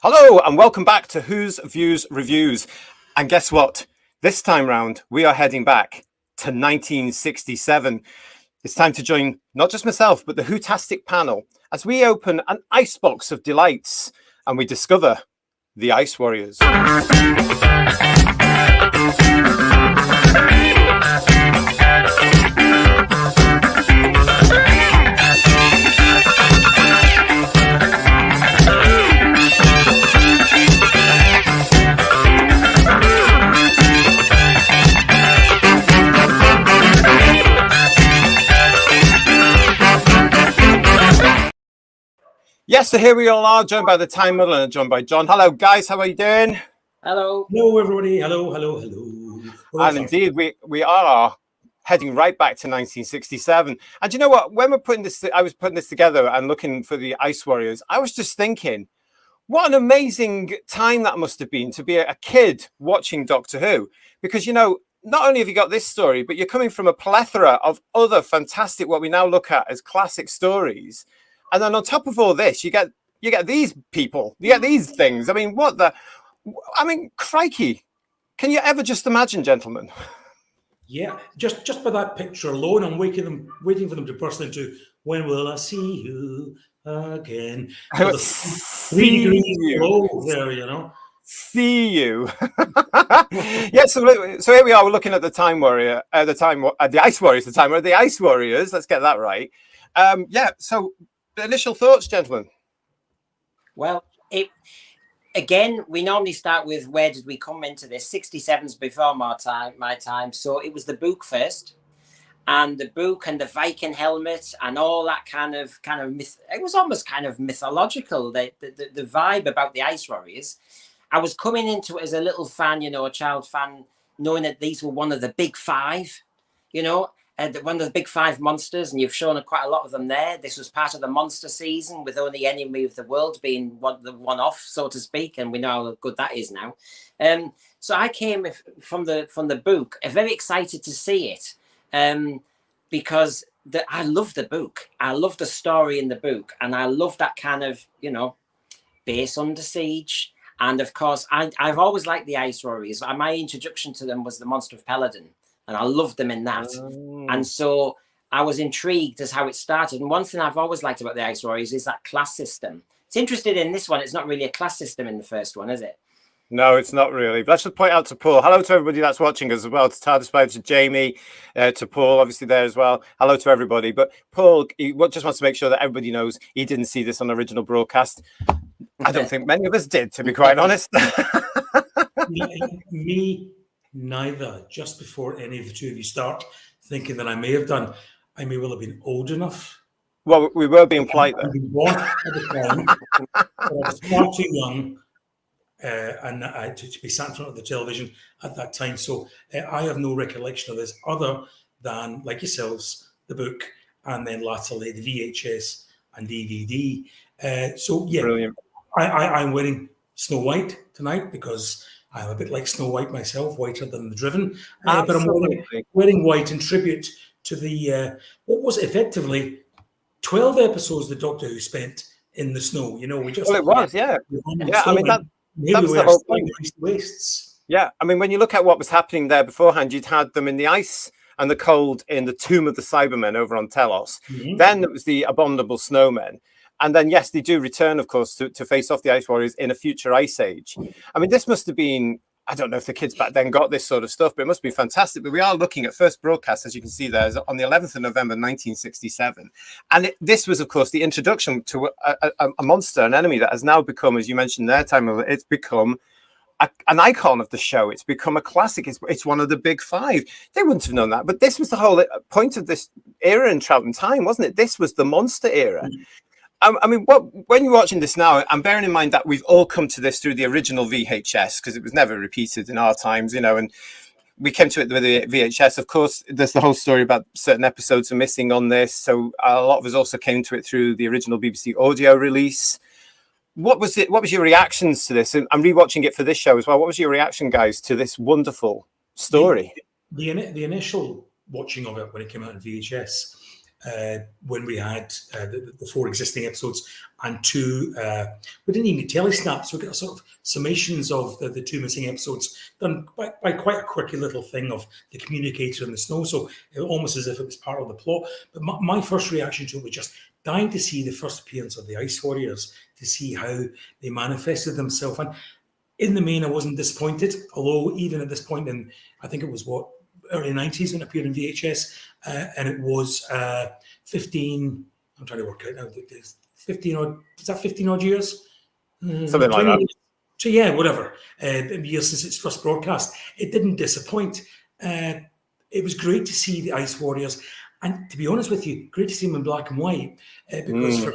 Hello and welcome back to Who's Views Reviews. And guess what? This time round, we are heading back to 1967. It's time to join not just myself, but the Whotastic panel as we open an icebox of delights and we discover the Ice Warriors. Yes, so here we all are, joined by the Time Model and joined by John. Hello, guys. How are you doing? Hello. Hello, everybody. Hello. And indeed, we are heading right back to 1967. And you know what? When I was putting this together and looking for the Ice Warriors, I was just thinking, what an amazing time that must have been to be a kid watching Doctor Who. Because, you know, not only have you got this story, but you're coming from a plethora of other fantastic, what we now look at as classic stories. And then on top of all this, you get these people, you get these things. I mean, crikey. Can you ever just imagine, gentlemen? Yeah, just by that picture alone, I'm waiting for them to burst into "When will I see you again?" See you. There, you know. See you. Yeah, so here we are. We're looking at the Time Warrior, the Ice Warriors, the Ice Warriors. Let's get that right. So initial thoughts, gentlemen. Well, we normally start with where did we come into this? 67's before my time. So it was the book first, and the book and the Viking helmet and all that kind of myth. It was almost kind of mythological. The vibe about the Ice Warriors. I was coming into it as a little fan, a child fan, knowing that these were one of the big five, one of the big five monsters, and you've shown quite a lot of them there. This was part of the monster season, with only Enemy of the World being the one-off, so to speak, and we know how good that is now. So I came from the book, very excited to see it, because I love the book. I love the story in the book, and I love that kind of, base under siege. And of course, I've always liked the Ice Warriors. My introduction to them was the Monster of Peladon, and I loved them in that. And so I was intrigued as how it started. And one thing I've always liked about the Ice Warriors is that class system. It's interesting in this one. It's not really a class system in the first one, is it? No, it's not really. But let's just point out to Paul. Hello to everybody that's watching us as well. To TARDIS, to Jamie, to Paul, obviously there as well. Hello to everybody. But Paul, he just wants to make sure that everybody knows he didn't see this on original broadcast. I don't think many of us did, to be quite honest. Me neither. Just before any of the two of you start thinking that I may have done, I may well have been old enough. Well, we were being polite there. I was born at the time, but I was far too young and to be sat in front of the television at that time. So I have no recollection of this other than, like yourselves, the book, and then latterly the VHS and DVD. Brilliant. I'm wearing Snow White tonight because I'm a bit like Snow White myself, whiter than the Driven. But I'm wearing white in tribute to the, what was effectively 12 episodes the Doctor Who spent in the snow. It was, yeah. Yeah, I mean, that was the whole point. Wastes. Yeah, I mean, when you look at what was happening there beforehand, you'd had them in the ice and the cold in the Tomb of the Cybermen over on Telos. Mm-hmm. Then it was the Abominable Snowmen. And then, yes, they do return, of course, to face off the Ice Warriors in a future ice age. I mean, this must have been, I don't know if the kids back then got this sort of stuff, but it must be fantastic. But we are looking at first broadcast, as you can see there, on the 11th of November, 1967. And this was, of course, the introduction to a monster, an enemy that has now become, as you mentioned there, it's become an icon of the show. It's become a classic. It's one of the big five. They wouldn't have known that. But this was the whole point of this era in Troughton Time, wasn't it? This was the monster era. I mean, when you're watching this now, I'm bearing in mind that we've all come to this through the original VHS because it was never repeated in our times, and we came to it with the VHS. Of course, there's the whole story about certain episodes are missing on this. So a lot of us also came to it through the original BBC audio release. What was your reactions to this? And I'm rewatching it for this show as well. What was your reaction, guys, to this wonderful story? The initial watching of it when it came out in VHS, when we had the 4 existing episodes and 2, we didn't even get telesnaps. We got sort of summations of the 2 missing episodes done by quite a quirky little thing of the communicator in the snow. So almost as if it was part of the plot. But my first reaction to it was just dying to see the first appearance of the Ice Warriors, to see how they manifested themselves. And in the main, I wasn't disappointed, although even at this point in, I think it was early 90s when it appeared in VHS, and it was 15, I'm trying to work out now, 15 odd, is that 15 odd years? Something like that. So yeah, whatever, years since its first broadcast. It didn't disappoint. It was great to see the Ice Warriors, and to be honest with you, great to see them in black and white, because for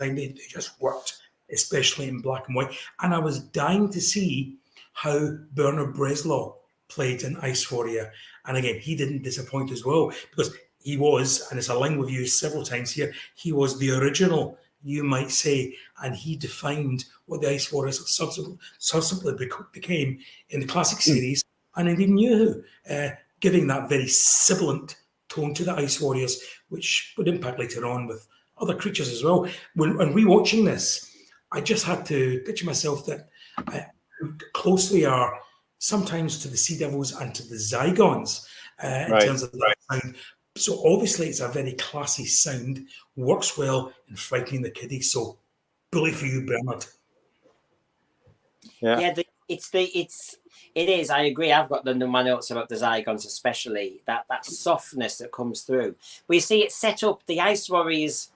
me, they just worked, especially in black and white. And I was dying to see how Bernard Bresslaw played an Ice Warrior. And again, he didn't disappoint as well, because he was, and it's a line we've used several times here, he was the original, you might say, and he defined what the Ice Warriors subsequently became in the classic series, and indeed New Who, giving that very sibilant tone to the Ice Warriors, which would impact later on with other creatures as well. When rewatching this, I just had to picture myself that close we are sometimes to the Sea Devils and to the Zygons in terms of that sound. So obviously it's a very classy sound, works well in frightening the kiddies. So bully for you, Bernard. Yeah, it is. I agree. I've got my notes about the Zygons, especially that softness that comes through. But you see, it's set up the Ice Warriors.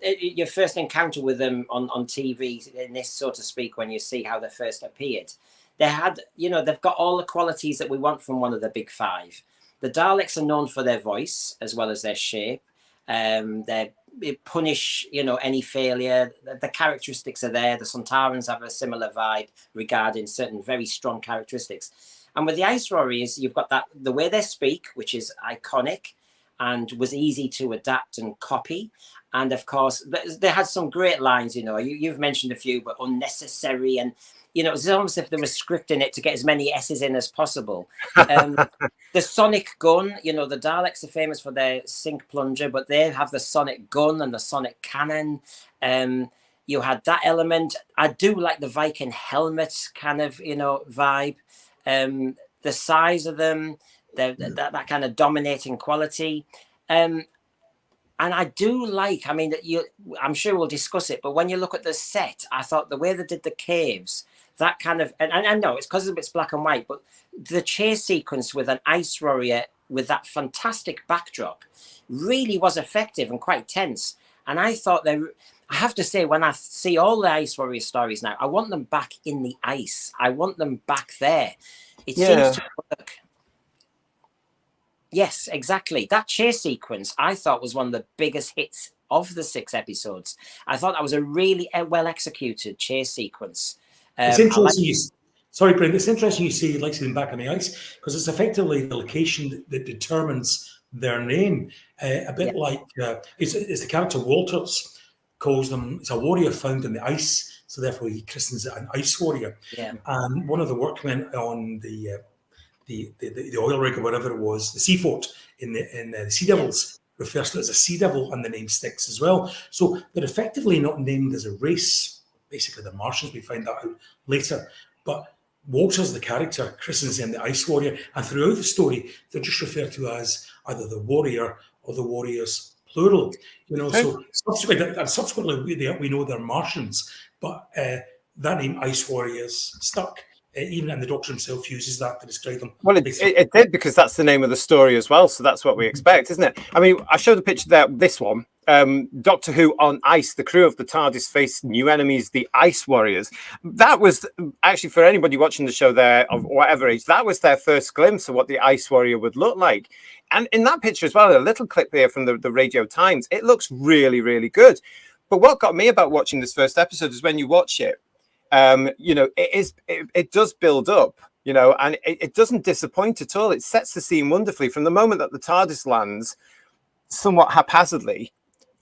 Your first encounter with them on TV, in this, so to speak, when you see how they first appeared, they've got all the qualities that we want from one of the big 5. The Daleks are known for their voice as well as their shape. They punish, any failure. The characteristics are there. The Sontarans have a similar vibe regarding certain very strong characteristics. And with the Ice Warriors, you've got the way they speak, which is iconic and was easy to adapt and copy. And of course, they had some great lines, you've mentioned a few, but unnecessary. And, it's almost as if they were scripting it to get as many S's in as possible. The sonic gun, the Daleks are famous for their sync plunger, but they have the sonic gun and the sonic cannon. You had that element. I do like the Viking helmet kind of, vibe. The size of them, that kind of dominating quality. And I do like, I'm sure we'll discuss it, but when you look at the set, I thought the way they did the caves, that kind of, and I know it's because it's black and white, but the chase sequence with an Ice Warrior with that fantastic backdrop really was effective and quite tense. And I thought I have to say, when I see all the Ice Warrior stories now, I want them back in the ice. I want them back there. It seems to work. Yes, exactly. That chase sequence, I thought, was one of the biggest hits of the 6 episodes. I thought that was a really well executed chase sequence. It's interesting. Sorry, Brent. It's interesting you say you'd like to see them back on the ice, because it's effectively the location that determines their name. A bit like it's the character Walters calls them. It's a warrior found in the ice, so therefore he christens it an Ice Warrior. Yeah. And one of the workmen on the oil rig or whatever it was, the Sea Fort in the Sea Devils, refers to it as a Sea Devil, and the name sticks as well. So they're effectively not named as a race. Basically, the Martians, we find that out later. But Walters, the character, christens them the Ice Warrior, and throughout the story, they're just referred to as either the Warrior or the Warriors, plural. So subsequently we know they're Martians, but that name Ice Warriors stuck. Even and the Doctor himself uses that to describe them. Well, it did, because that's the name of the story as well. So that's what we expect, isn't it? I showed a picture there. This one, Doctor Who on ice. The crew of the TARDIS faced new enemies, the Ice Warriors. That was actually, for anybody watching the show there of whatever age, that was their first glimpse of what the Ice Warrior would look like. And in that picture as well, a little clip here from the Radio Times, it looks really, really good. But what got me about watching this first episode is when you watch it, it does build up, and it doesn't disappoint at all. It sets the scene wonderfully from the moment that the TARDIS lands somewhat haphazardly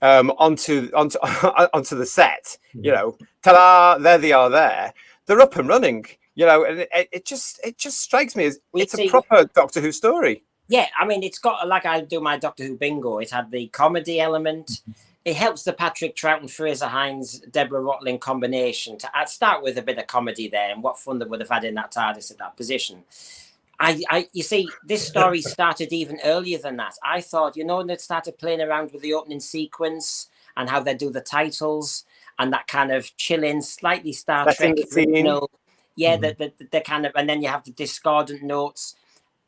onto the set. Ta-da! There they are. They're up and running. And it just strikes me as it's a proper Doctor Who story. Yeah, I mean, it's got, like I do my Doctor Who bingo, it had the comedy element. It helps the Patrick Troughton, Fraser Hines, Deborah Watling combination to start with a bit of comedy there, and what fun they would have had in that TARDIS at that position. You see, this story started even earlier than that. I thought, when they started playing around with the opening sequence and how they do the titles and that kind of chilling, slightly Star Trek original, the kind of, and then you have the discordant notes.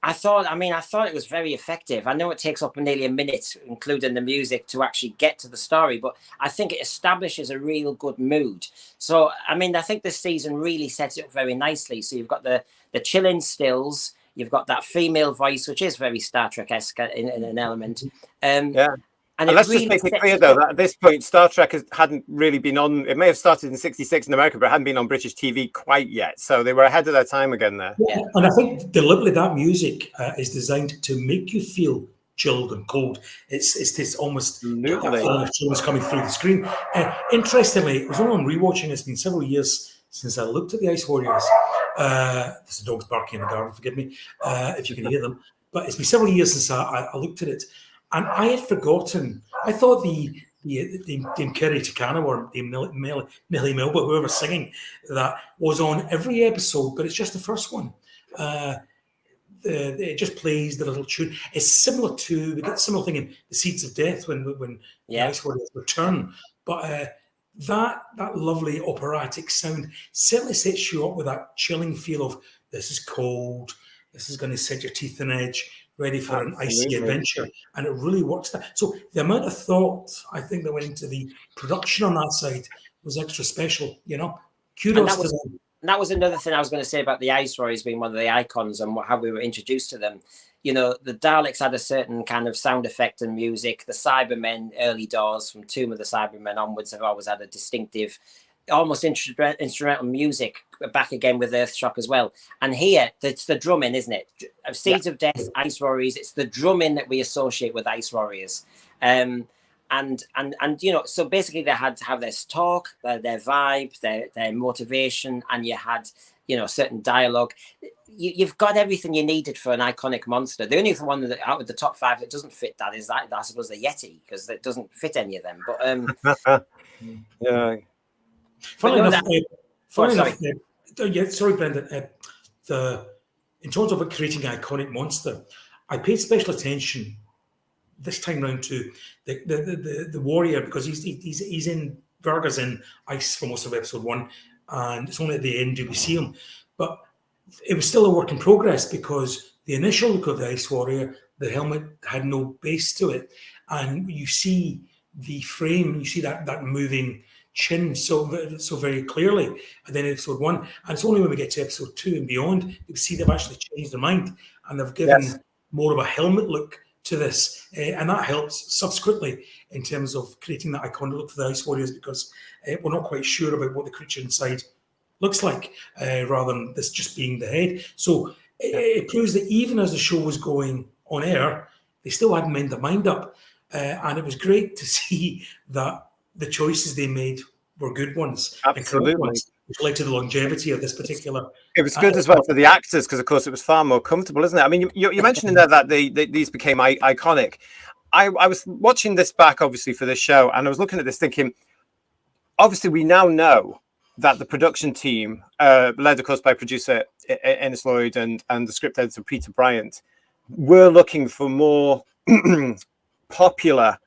I thought it was very effective. I know it takes up nearly a minute, including the music, to actually get to the story, but I think it establishes a real good mood. So, I mean, I think this season really sets it up very nicely. So you've got the chilling stills, you've got that female voice, which is very Star Trek-esque in an element. And let's just make it clear, though, that at this point, Star Trek hadn't really been on. It may have started in '66 in America, but it hadn't been on British TV quite yet. So they were ahead of their time again there. Yeah. And I think deliberately that music is designed to make you feel chilled and cold. It's this almost chills coming through the screen. Interestingly, it was only on rewatching. It's been several years since I looked at the Ice Warriors. There's a dog's barking in the garden. Forgive me if you can hear them. But it's been several years since I looked at it. And I had forgotten. I thought the Kerry Takano or the Millie Melba, whoever singing that, was on every episode, but it's just the first one. It just plays the little tune. It's similar to, we get a similar thing in The Seeds of Death when the Ice Warriors return. But that lovely operatic sound certainly sets you up with that chilling feel of, this is cold, this is going to set your teeth on edge, ready for an icy adventure, and it really works. So the amount of thought I think that went into the production on that side was extra special. Kudos to them. That was another thing I was going to say about the Ice Warriors being one of the icons and how we were introduced to them. The Daleks had a certain kind of sound effect and music. The Cybermen, early doors, from Tomb of the Cybermen onwards, have always had a distinctive, almost instrumental music back again with Earthshock as well. And here, it's the drumming, isn't it? Seeds of Death, Ice Warriors, it's the drumming that we associate with Ice Warriors. And so basically they had to have their talk, their vibe, their motivation, and you had, certain dialogue. You've got everything you needed for an iconic monster. The only one that out of the top 5 that doesn't fit that is that, I suppose, the Yeti, because it doesn't fit any of them. But yeah. Funny enough, sorry, Brendan. In terms of creating an iconic monster, I paid special attention this time round to the warrior, because he's in Varga's in Ice for most of episode 1, and it's only at the end do we see him. But it was still a work in progress, because the initial look of the Ice Warrior, the helmet had no base to it, and you see the frame, you see that moving chin so very clearly. And then episode 1, and it's only when we get to episode 2 and beyond you see they've actually changed their mind and they've given more of a helmet look to this, and that helps subsequently in terms of creating that iconic look for the Ice Warriors, because we're not quite sure about what the creature inside looks like, rather than this just being the head. So it proves that even as the show was going on air, they still hadn't made their mind up, and it was great to see that the choices they made were good ones. Absolutely. Which led to the longevity of this particular. It was good as well for the actors, because of course it was far more comfortable, isn't it? I mean, you mentioned in there that these became iconic. I was watching this back, obviously, for this show, and I was looking at this thinking, obviously we now know that the production team, led of course by producer Ennis Lloyd and the script editor Peter Bryant, were looking for more popular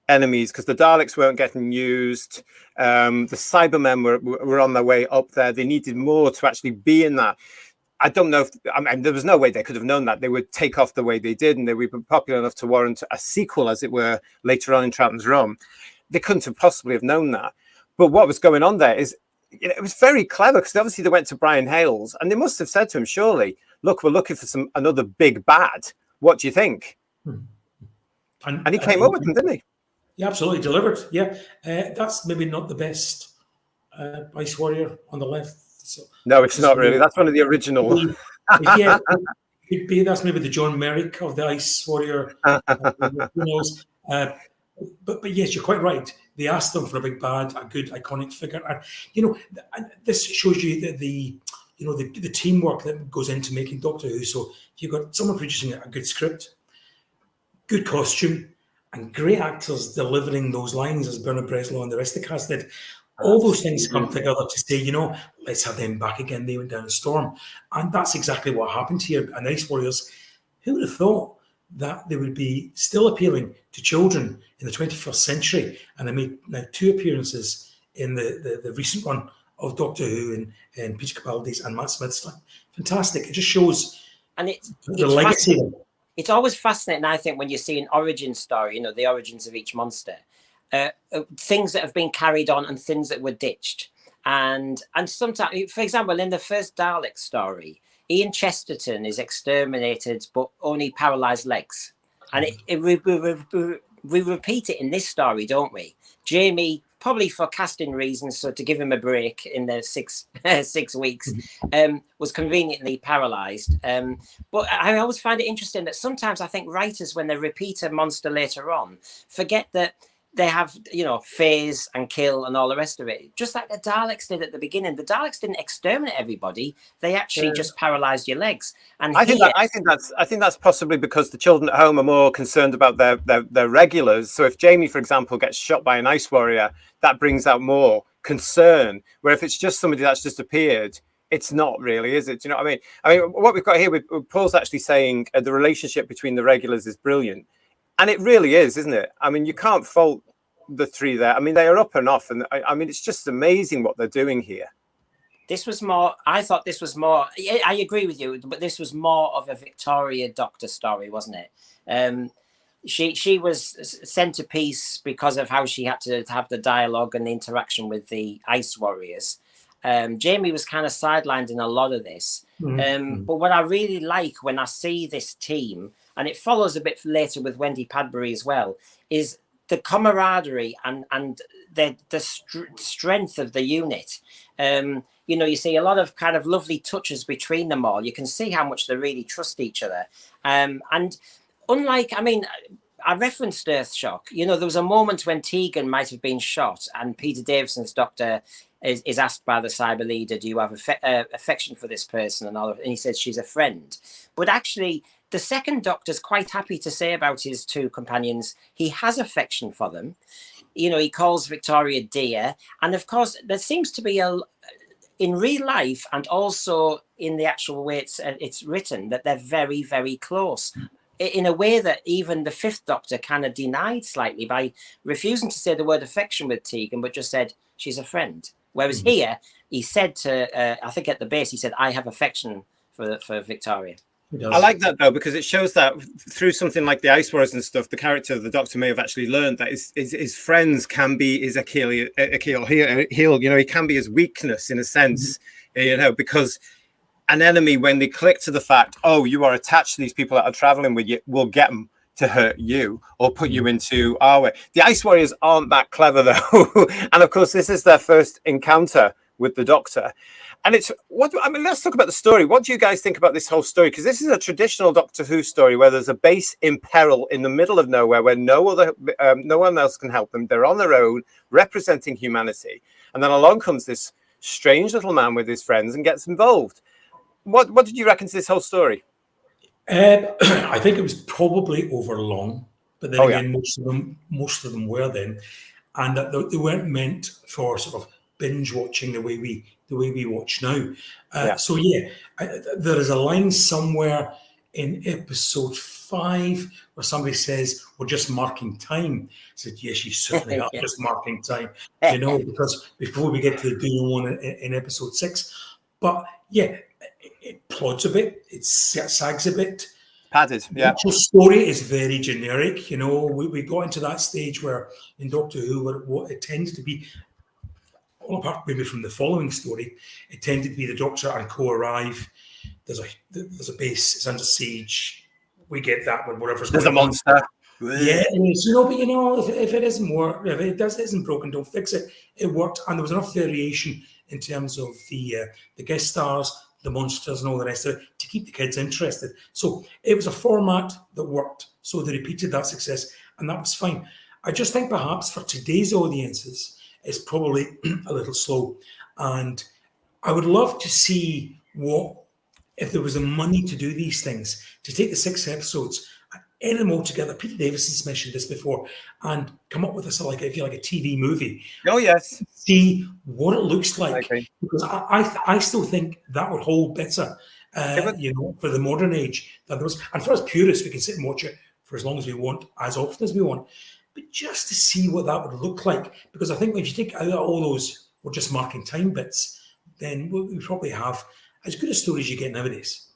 enemies, because the Daleks weren't getting used. The Cybermen were on their way up there. They needed more to actually be in that. I don't know there was no way they could have known that they would take off the way they did, and they would be popular enough to warrant a sequel, as it were, later on in Troughton's run. They couldn't have possibly have known that. But what was going on there is, it was very clever, because obviously they went to Brian Hales and they must have said to him, surely, look, we're looking for another big bad. What do you think? And he came up with them, didn't he? Yeah, absolutely delivered. Yeah, that's maybe not the best Ice Warrior on the left. So, no, it's not really. That's one of the original. Yeah, that's maybe the John Merrick of the Ice Warrior. Who knows? But yes, you're quite right. They asked them for a big bad, a good iconic figure, and this shows you that the teamwork that goes into making Doctor Who. So you've got someone producing a good script, good costume, and great actors delivering those lines as Bernard Breslow and the rest of the cast did. All those things come together to say, let's have them back again. They went down a storm. And that's exactly what happened here. And Ice Warriors, who would have thought that they would be still appealing to children in the 21st century? And they made now 2 appearances in the recent run of Doctor Who and Peter Capaldi's and Matt Smith's. Fantastic. It just shows the legacy. It's always fascinating, I think, when you see an origin story, the origins of each monster. Things that have been carried on and things that were ditched. And sometimes, for example, in the first Dalek story, Ian Chesterton is exterminated, but only paralyzed legs. And we repeat it in this story, don't we? Jamie, probably for casting reasons, so to give him a break in the 6 weeks, was conveniently paralyzed. But I always find it interesting that sometimes I think writers, when they repeat a monster later on, forget that they have, phase and kill and all the rest of it. Just like the Daleks did at the beginning. The Daleks didn't exterminate everybody. They actually just paralyzed your legs. And I think that's possibly because the children at home are more concerned about their regulars. So if Jamie, for example, gets shot by an Ice Warrior, that brings out more concern. Where if it's just somebody that's just appeared, it's not really, is it? Do you know what I mean? I mean, what we've got here with Paul's actually saying the relationship between the regulars is brilliant. And it really is, isn't it? I mean, you can't fault the 3 there. I mean, they are up and off. And I mean, it's just amazing what they're doing here. I thought this was more, I agree with you, but this was more of a Victoria Doctor story, wasn't it? She was centerpiece because of how she had to have the dialogue and the interaction with the Ice Warriors. Jamie was kind of sidelined in a lot of this. But what I really like when I see this team, and it follows a bit later with Wendy Padbury as well, is the camaraderie and the strength of the unit. You see a lot of kind of lovely touches between them all. You can see how much they really trust each other. And unlike, I referenced Earthshock. There was a moment when Tegan might have been shot and Peter Davison's Doctor is asked by the cyber leader, do you have affection for this person? And he says she's a friend. But actually, the second Doctor's quite happy to say about his 2 companions, he has affection for them. He calls Victoria dear. And of course, there seems to be in real life and also in the actual way it's written, that they're very, very close. In a way that even the 5th Doctor kind of denied slightly by refusing to say the word affection with Tegan, but just said she's a friend. Whereas here, he said to, I think at the base, he said, I have affection for Victoria. I like that, though, because it shows that through something like the Ice Wars and stuff, the character of the Doctor may have actually learned that his friends can be his Achilles heel. He can be his weakness in a sense, because an enemy, when they click to the fact, oh, you are attached to these people that are traveling with you, will get them to hurt you or put you into our way. The Ice Warriors aren't that clever, though. And of course, this is their first encounter with the Doctor. And let's talk about the story. What do you guys think about this whole story? Because this is a traditional Doctor Who story where there's a base in peril in the middle of nowhere where no one else can help them. They're on their own, representing humanity. And then along comes this strange little man with his friends and gets involved. What did you reckon to this whole story? I think it was probably overlong, but then again, most of them were then, and that they weren't meant for sort of binge watching the way we watch now. So there is a line somewhere in episode 5 where somebody says we're just marking time. I said, yes, you certainly are just marking time, because before we get to the Dune one in episode 6, but it plods a bit, it sags a bit. Padded, yeah. The story is very generic. We got into that stage where in Doctor Who, what it tended to be, all apart maybe from the following story, it tended to be the Doctor and Co arrive. There's a base, it's under siege. We get that when whatever's there's a monster. Yeah, but if it isn't broken, don't fix it. It worked, and there was enough variation in terms of the guest stars, the monsters, and all the rest of it to keep the kids interested. So it was a format that worked. So they repeated that success, and that was fine. I just think perhaps for today's audiences, it's probably a little slow. And I would love to see if there was the money to do these things, to take the 6 episodes, edit them all together. Peter Davison's mentioned this before, and come up with a sort of if you like a TV movie. Oh yes. See what it looks like, Okay. because I still think that would hold better, for the modern age than those. And for us purists, we can sit and watch it for as long as we want, as often as we want. But just to see what that would look like, because I think if you take out all those or just marking time bits, then we probably have as good a story as you get nowadays.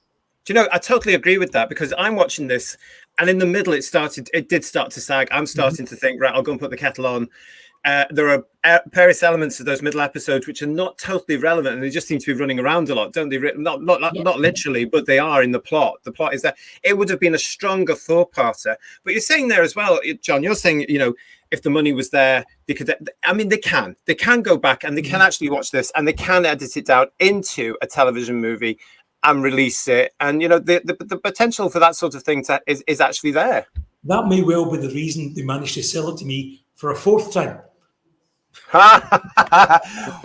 Do you know, I totally agree with that, because I'm watching this and in the middle it did start to sag. I'm starting to think, right, I'll go and put the kettle on. There are various elements of those middle episodes which are not totally relevant, and they just seem to be running around a lot, don't they? Not literally, but they are in the plot. The plot is that it would have been a stronger four-parter. But you're saying there as well, John, you're saying, if the money was there, they could. I mean, they can go back and they can actually watch this, and they can edit it down into a television movie and release it. And the potential for that sort of thing is actually there. That may well be the reason they managed to sell it to me for a fourth time.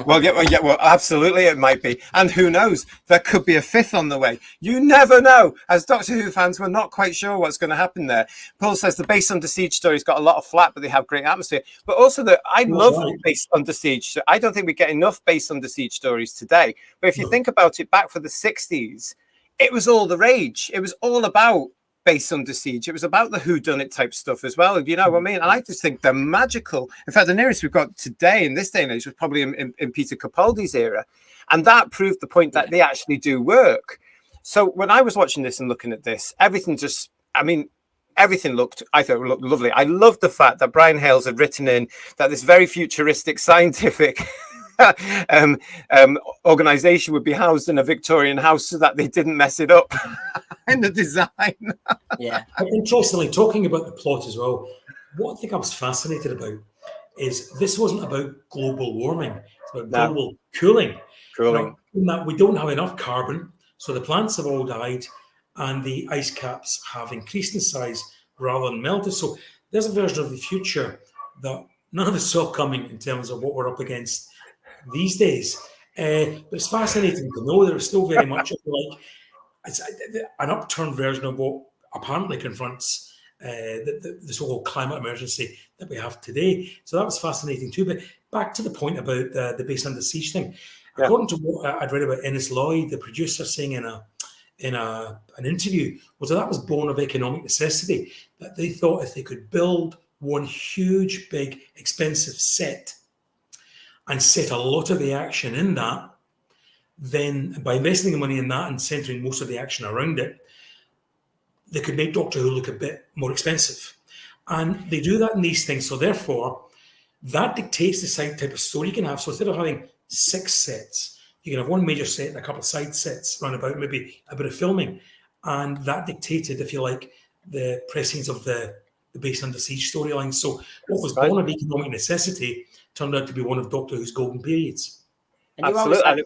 well, absolutely, it might be, and who knows? There could be a fifth on the way. You never know. As Doctor Who fans, we're not quite sure what's going to happen there. Paul says the Base Under Siege story's got a lot of flat, but they have great atmosphere. But also, I love Base Under Siege. I don't think we get enough Base Under Siege stories today. But if you think about it, back for the 60s, it was all the rage. It was all about Base Under Siege. It was about the whodunit type stuff as well. You know what I mean? And I just think they're magical. In fact, the nearest we've got today in this day and age was probably in Peter Capaldi's era. And that proved the point that they actually do work. So when I was watching this and looking at this, everything looked lovely. I loved the fact that Brian Hales had written in that this very futuristic scientific organization would be housed in a Victorian house so that they didn't mess it up in the design. Yeah. Interestingly, talking about the plot as well, what I think I was fascinated about is this wasn't about global warming, it's about global cooling. In that we don't have enough carbon, so the plants have all died and the ice caps have increased in size rather than melted. So there's a version of the future that none of us saw coming in terms of what we're up against these days. But it's fascinating to know there's still very much it's an upturned version of what apparently confronts the so-called climate emergency that we have today. So that was fascinating too. But back to the point about the Base Under Siege thing. Yeah. According to what I'd read about Ennis Lloyd, the producer, saying in an interview, was that was born of economic necessity, that they thought if they could build one huge, big, expensive set and set a lot of the action in that, then by investing the money in that and centering most of the action around it, they could make Doctor Who look a bit more expensive. And they do that in these things. So therefore, that dictates the type of story you can have. So instead of having 6 sets, you can have one major set and a couple of side sets round about, maybe a bit of filming. And that dictated, if you like, the presence of the Base Under Siege storyline. So what was born of economic necessity turned out to be one of Doctor Who's golden periods. And absolutely.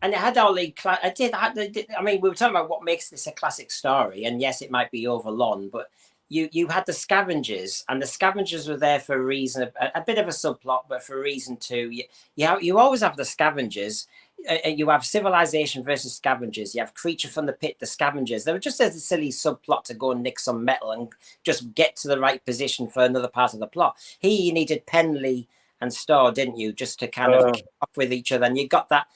And it had all the, I mean, we were talking about what makes this a classic story. And yes, it might be overlong, but you had the scavengers, and the scavengers were there for a reason, a bit of a subplot, but for a reason too. You always have the scavengers. You have civilization versus scavengers. You have creature from the pit, the scavengers. They were just a silly subplot to go and nick some metal and just get to the right position for another part of the plot. Here you needed Penley and Storr, didn't you, just to kind of keep up with each other. And you got that.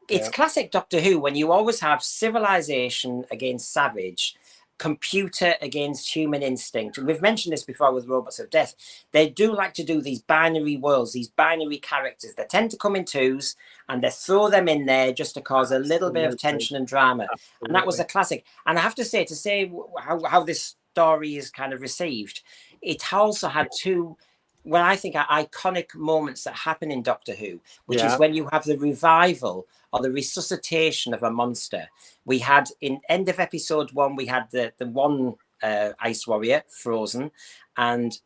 It's classic Doctor Who when you always have civilization against savage, computer against human instinct. And we've mentioned this before with Robots of Death. They do like to do these binary worlds, these binary characters. They tend to come in twos and they throw them in there just to cause a little bit of tension and drama. Absolutely. And that was a classic. And I have to say how this story is kind of received, it also had two, well, I think are iconic moments that happen in Doctor Who, which is when you have the revival or the resuscitation of a monster. We had in end of episode 1, we had the one ice warrior frozen, and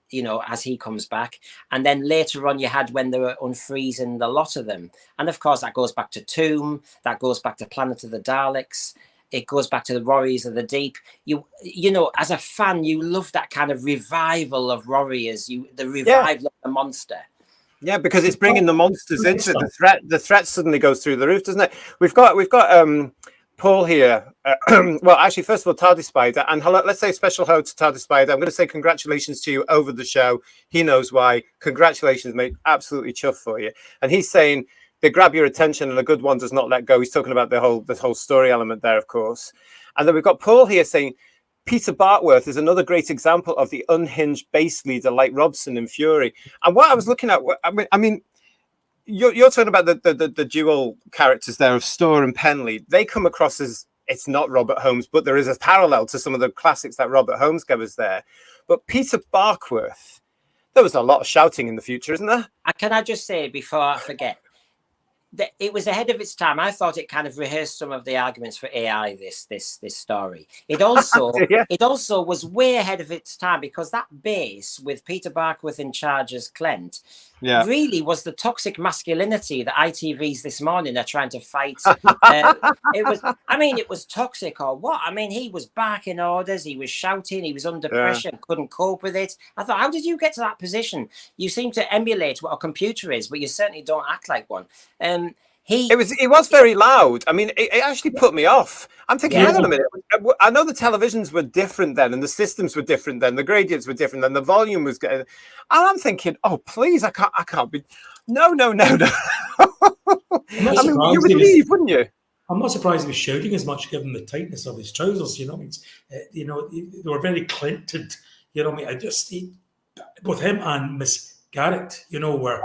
as he comes back, and then later on you had when they were unfreezing the lot of them, and of course that goes back to Tomb, that goes back to Planet of the Daleks. It goes back to the Warriors of the Deep. You know, as a fan, you love that kind of revival of Warriors. The revival of the monster. Yeah, because it's bringing the monsters into it. The threat suddenly goes through the roof, doesn't it? We've got Paul here. Well, actually, first of all, Tardy Spider, and hello, let's say a special hello to Tardy Spider. I'm going to say congratulations to you over the show. He knows why. Congratulations, mate. Absolutely chuffed for you. And he's saying they grab your attention, and a good one does not let go. He's talking about the whole story element there, of course. And then we've got Paul here saying Peter Bartworth is another great example of the unhinged base leader like Robson in Fury. And what I was looking at, I mean. You're talking about the dual characters there of Storr and Penley. They come across as it's not Robert Holmes, but there is a parallel to some of the classics that Robert Holmes gave us there. But Peter Barkworth, there was a lot of shouting in the future, isn't there? Can I just say before I forget, that it was ahead of its time. I thought it kind of rehearsed some of the arguments for AI. This story. It also it also was way ahead of its time because that base with Peter Barkworth in charge as Clent really was the toxic masculinity that ITV's This Morning are trying to fight. It was. I mean, it was toxic or what? I mean, he was barking orders. He was shouting. He was under pressure and couldn't cope with it. I thought, how did you get to that position? You seem to emulate what a computer is, but you certainly don't act like one. It was very loud. I mean, it actually put me off. I'm thinking, hang on a minute. I know the televisions were different then, and the systems were different then, the gradients were different, and the volume was getting. And I'm thinking, oh please, I can't be. No. I mean, you would leave, wouldn't you? I'm not surprised he was shouting as much, given the tightness of his trousers. You know, they were very clinted. You know, I just both him and Miss Garrett, were we're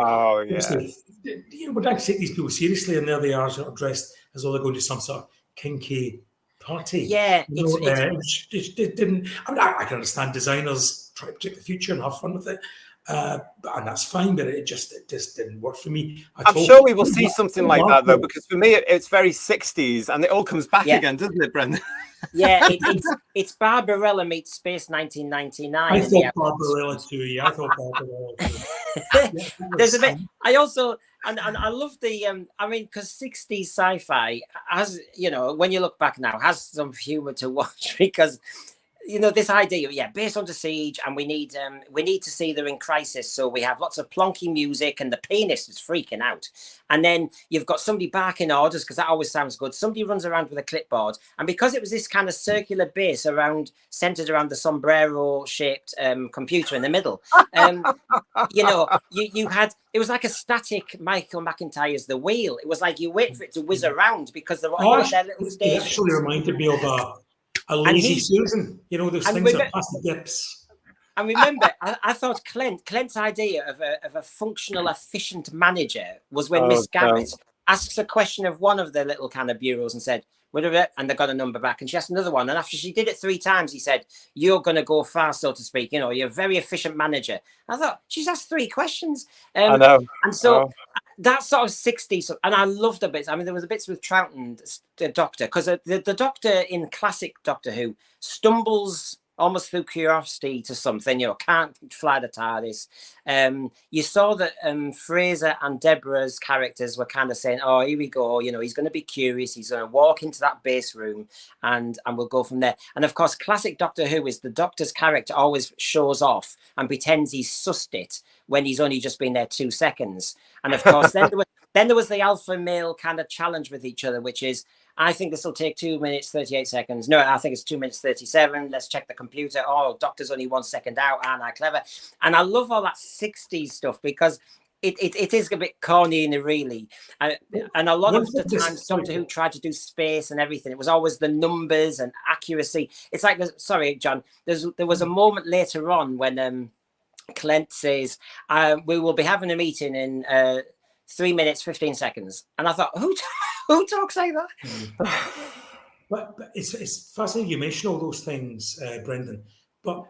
trying to take these people seriously, and there they are, sort of dressed as though they're going to some sort of kinky party. Yeah, it didn't. I mean, I can understand designers try to predict the future and have fun with it, and that's fine. But it just didn't work for me. I'm sure we will see something like that though, because for me it's very 60s, and it all comes back again, doesn't it, Brendan? Yeah, it's Barbarella meets Space 1999. I thought Barbarella too. Yeah, I thought Barbarella too. There's a bit. I also and I love the. I mean, because 60s sci-fi has, when you look back now, has some humor to watch because. This idea, based under siege, and we need to see they're in crisis. So we have lots of plonky music, and the pianist is freaking out. And then you've got somebody barking orders because that always sounds good. Somebody runs around with a clipboard, and because it was this kind of circular base centered around the sombrero-shaped computer in the middle, you had it was like a static Michael McIntyre's The Wheel. It was like you wait for it to whiz around because there were all of their little stations. It actually reminded me of a lazy Susan, those things that pass the dips. And remember, I thought Clent's idea of a functional, efficient manager was when Miss Garrett asks a question of one of the little kind of bureaus and said, whatever, and they got a number back. And she asked another one. And after she did it 3 times, he said, you're going to go far, so to speak. You're a very efficient manager. I thought, she's asked 3 questions. I know. And so that sort of 60s, and I loved the bits. I mean, there was the bits with Troughton, the Doctor, because the Doctor in classic Doctor Who stumbles almost through curiosity to something, can't fly the TARDIS. You saw that Fraser and Deborah's characters were kind of saying, oh, here we go, he's going to be curious, he's going to walk into that base room and we'll go from there. And of course, classic Doctor Who is the Doctor's character always shows off and pretends he's sussed it when he's only just been there 2 seconds. And of course, then there was the alpha male kind of challenge with each other, which is, I think this will take 2 minutes, 38 seconds. No, I think it's 2 minutes, 37. Let's check the computer. Oh, Doctor's only 1 second out. Aren't I clever? And I love all that 60s stuff because it is a bit corny, really. And a lot of the times Doctor Who tried to do space and everything. It was always the numbers and accuracy. It's like, sorry, John, there was a moment later on when Clent says, we will be having a meeting in 3 minutes, 15 seconds. And I thought, who talks like that? But it's fascinating you mention all those things, Brendan. But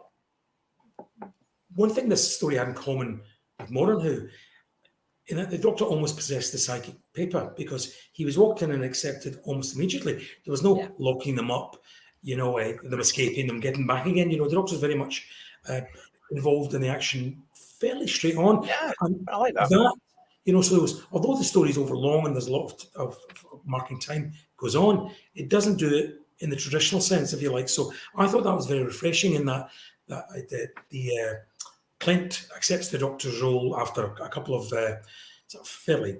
one thing this story had in common with Modern Who, in that the Doctor almost possessed the psychic paper because he was walked in and accepted almost immediately. There was no locking them up, them escaping, them getting back again. The Doctor's very much involved in the action fairly straight on. Yeah, and I like that. So there was, although the story's overlong and there's a lot of marking time goes on, it doesn't do it in the traditional sense, if you like. So I thought that was very refreshing in that the Clint accepts the Doctor's role after a couple of sort of fairly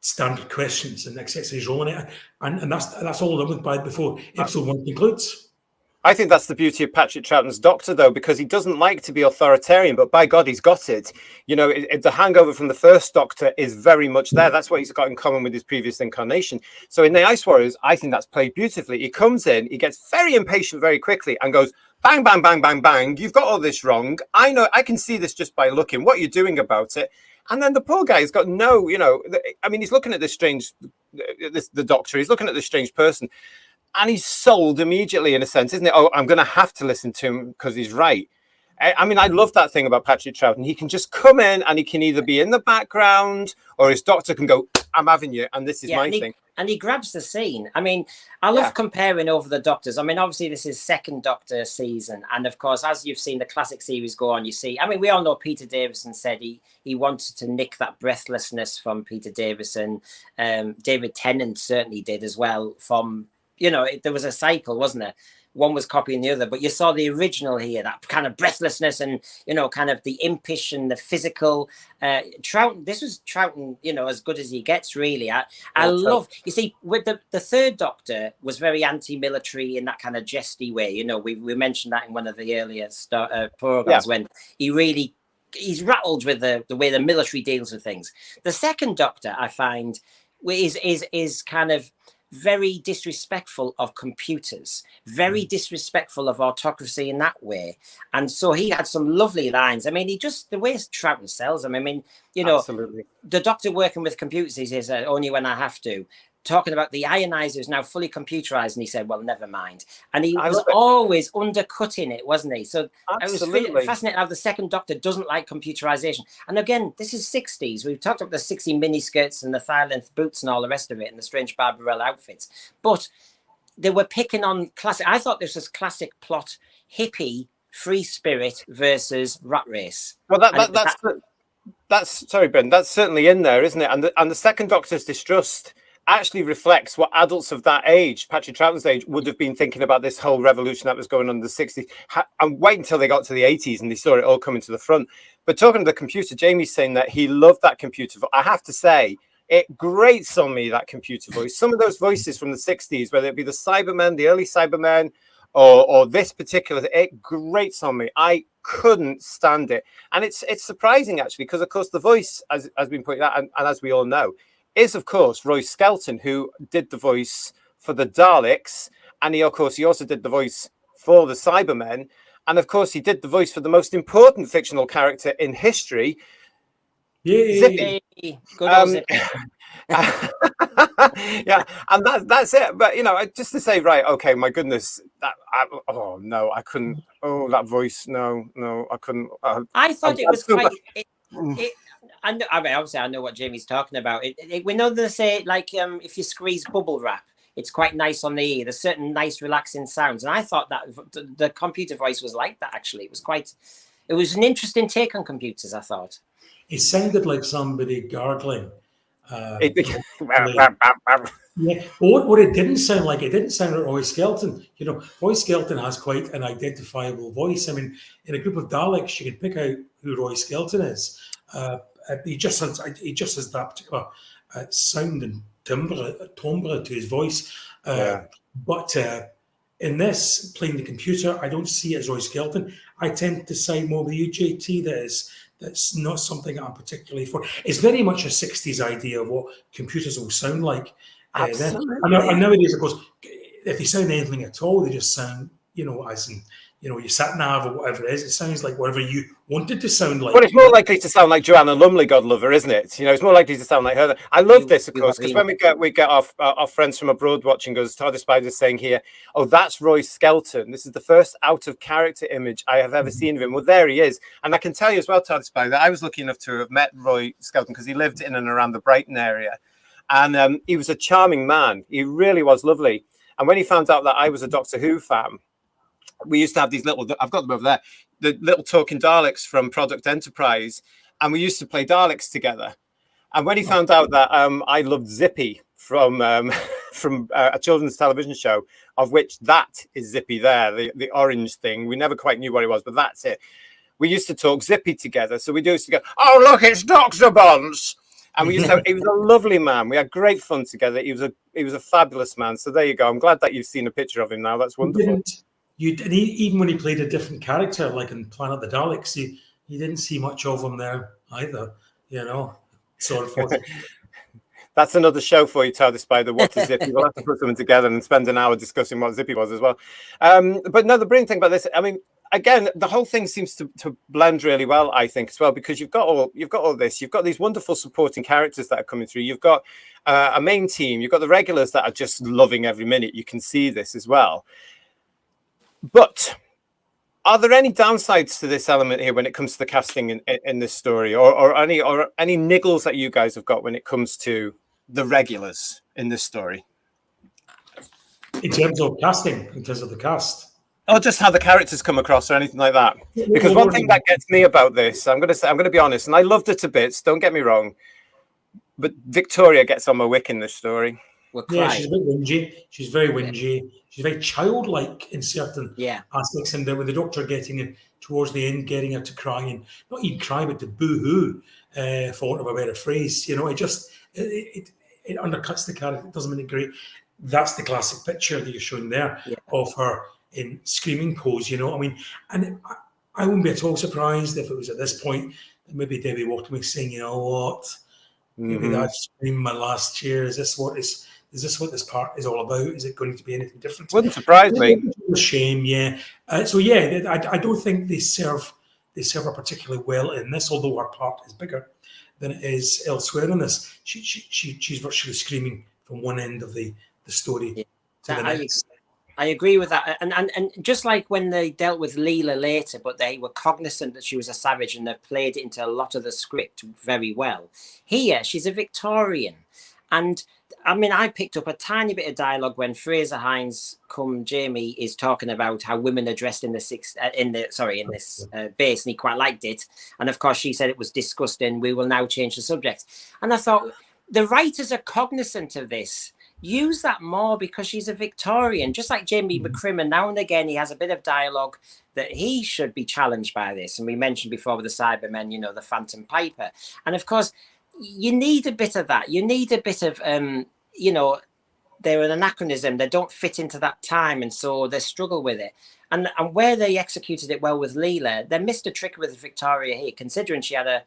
standard questions and accepts his role in it, and that's all done with by before episode 1 concludes. I think that's the beauty of Patrick Troughton's Doctor, though, because he doesn't like to be authoritarian, but by God, he's got it. You know, the hangover from the first Doctor is very much there. That's what he's got in common with his previous incarnation. So in the Ice Warriors, I think that's played beautifully. He comes in, he gets very impatient very quickly and goes, bang, bang, bang, bang, bang. You've got all this wrong. I know, I can see this just by looking. What you're doing about it. And then the poor guy has got no, you know, I mean, he's looking at this strange, the Doctor, he's looking at this strange person. And he's sold immediately, in a sense, isn't it? Oh, I'm going to have to listen to him because he's right. I mean, I love that thing about Patrick Troughton. He can just come in and he can either be in the background or his Doctor can go, I'm having you, and this is my thing. And he grabs the scene. I mean, I love comparing over the Doctors. I mean, obviously, this is second Doctor season. And, of course, as you've seen the classic series go on, you see, I mean, we all know Peter Davison said he wanted to nick that breathlessness from Peter Davison. David Tennant certainly did as well from... You know, there was a cycle, wasn't there? One was copying the other, but you saw the original here, that kind of breathlessness and, you know, kind of the impish and the physical. Troughton, this was Troughton, you know, as good as he gets, really. I love, you see, with the third Doctor was very anti-military in that kind of jesty way. You know, we mentioned that in one of the earlier programs when he's rattled with the way the military deals with things. The second Doctor, I find, is kind of very disrespectful of computers, very disrespectful of autocracy in that way. And so he had some lovely lines. I mean, the way Troughton sells them, I mean, you know, absolutely. The Doctor working with computers, he says, only when I have to. Talking about the ionizer is now fully computerized, and he said, well, never mind. And he was always undercutting it, wasn't he? So absolutely. It was fascinating how the second Doctor doesn't like computerization. And again, this is 60s. We've talked about the 60 miniskirts and the thigh-length boots and all the rest of it and the strange Barbarella outfits. But they were picking on classic. I thought this was classic plot, hippie, free spirit versus rat race. Well, that's sorry, Ben, that's certainly in there, isn't it? And the second Doctor's distrust actually reflects what adults of that age, Patrick Troughton's age, would have been thinking about this whole revolution that was going on in the 60s. And wait until they got to the 80s and they saw it all coming to the front. But talking to the computer, Jamie's saying that he loved that computer. I have to say, it grates on me, that computer voice. Some of those voices from the 60s, whether it be the Cybermen, the early Cybermen, or this particular, it grates on me. I couldn't stand it. And it's surprising, actually, because, of course, the voice, as has been pointed out, and as we all know, is, of course, Roy Skelton, who did the voice for the Daleks. And he also did the voice for the Cybermen. And, of course, he did the voice for the most important fictional character in history, Zippy. Good old Zippy. Yeah, and that's it. But, you know, just to say, right, okay, my goodness, I couldn't. Oh, that voice, no, I couldn't. I thought it was quite... I mean, obviously, I know what Jamie's talking about. We know they say, like, if you squeeze bubble wrap, it's quite nice on the ear. There's certain nice, relaxing sounds. And I thought that the computer voice was like that, actually. It was an interesting take on computers, I thought. It sounded like somebody gargling. Yeah. What it didn't sound like Roy Skelton. You know, Roy Skelton has quite an identifiable voice. I mean, in a group of Daleks, you can pick out who Roy Skelton is. He just has that particular sound and timbre to his voice. But in this, playing the computer, I don't see it as Roy Skelton. I tend to side more with you, JT. That's not something I'm particularly for. It's very much a 60s idea of what computers will sound like. Absolutely. And nowadays, of course, if they sound anything at all, they just sound, you know, as in, you know, your sat nav or whatever it is. It sounds like whatever you wanted to sound like. But it's more likely to sound like Joanna Lumley, God love her, isn't it? You know, it's more likely to sound like her. I love this, of course, because when we get our friends from abroad watching us, TARDIS Spider's saying here, oh, that's Roy Skelton. This is the first out-of-character image I have ever seen of him. Well, there he is. And I can tell you as well, TARDIS Spider, I was lucky enough to have met Roy Skelton because he lived in and around the Brighton area. And he was a charming man. He really was lovely. And when he found out that I was a Doctor Who fan, we used to have these little, I've got them over there, the little talking Daleks from Product Enterprise. And we used to play Daleks together. And when he found out that I loved Zippy from a children's television show, of which that is Zippy there, the orange thing. We never quite knew what it was, but that's it. We used to talk Zippy together. So we used to go, oh, look, it's Dr. Bonds. And we used to he was a lovely man. We had great fun together. He was a fabulous man. So there you go. I'm glad that you've seen a picture of him now. That's wonderful. Even when he played a different character, like in Planet of the Daleks, you didn't see much of him there either, you know. So that's another show for you, TARDIS Spider. What is Zippy? We'll have to put something together and spend an hour discussing what Zippy was as well. But no, the brilliant thing about this, I mean, again, the whole thing seems to blend really well, I think, as well, because you've got all this. You've got these wonderful supporting characters that are coming through. You've got a main team. You've got the regulars that are just loving every minute. You can see this as well. But are there any downsides to this element here when it comes to the casting in this story, or any niggles that you guys have got when it comes to the regulars in this story? In terms of casting, in terms of the cast. Or just how the characters come across or anything like that. Because one thing that gets me about this, I'm going to be honest, and I loved her to bits, don't get me wrong, but Victoria gets on my wick in this story. Yeah, she's a bit whingy. She's very whingy. She's very childlike in certain aspects. And when the Doctor getting her towards the end, getting her to cry, and not even cry, but to boo-hoo, for want of a better phrase, you know, it undercuts the character. It doesn't make it great. That's the classic picture that you're showing there of her in screaming pose, you know. I mean, and I wouldn't be at all surprised if it was at this point that maybe Debbie Waterman saying, you know what, maybe I've screamed my last cheer. Is this what this part is all about? Is it going to be anything different? Wouldn't surprise me. A shame, yeah. I don't think they serve her particularly well in this, although her part is bigger than it is elsewhere in this. She's virtually screaming from one end of the story to the next. I agree with that. And just like when they dealt with Leela later, but they were cognizant that she was a savage and they played it into a lot of the script very well. Here, she's a Victorian. And I mean, I picked up a tiny bit of dialogue when Fraser Hines, come Jamie, is talking about how women are dressed in this base, and he quite liked it. And of course, she said it was disgusting. We will now change the subject. And I thought the writers are cognizant of this. Use that more, because she's a Victorian, just like Jamie McCrimmon. Now and again, he has a bit of dialogue that he should be challenged by this. And we mentioned before with the Cybermen, you know, the Phantom Piper. And of course, you need a bit of that. You need a bit of, you know, they're an anachronism. They don't fit into that time. And so they struggle with it. And where they executed it well with Leela, they missed a trick with Victoria here, considering she had a,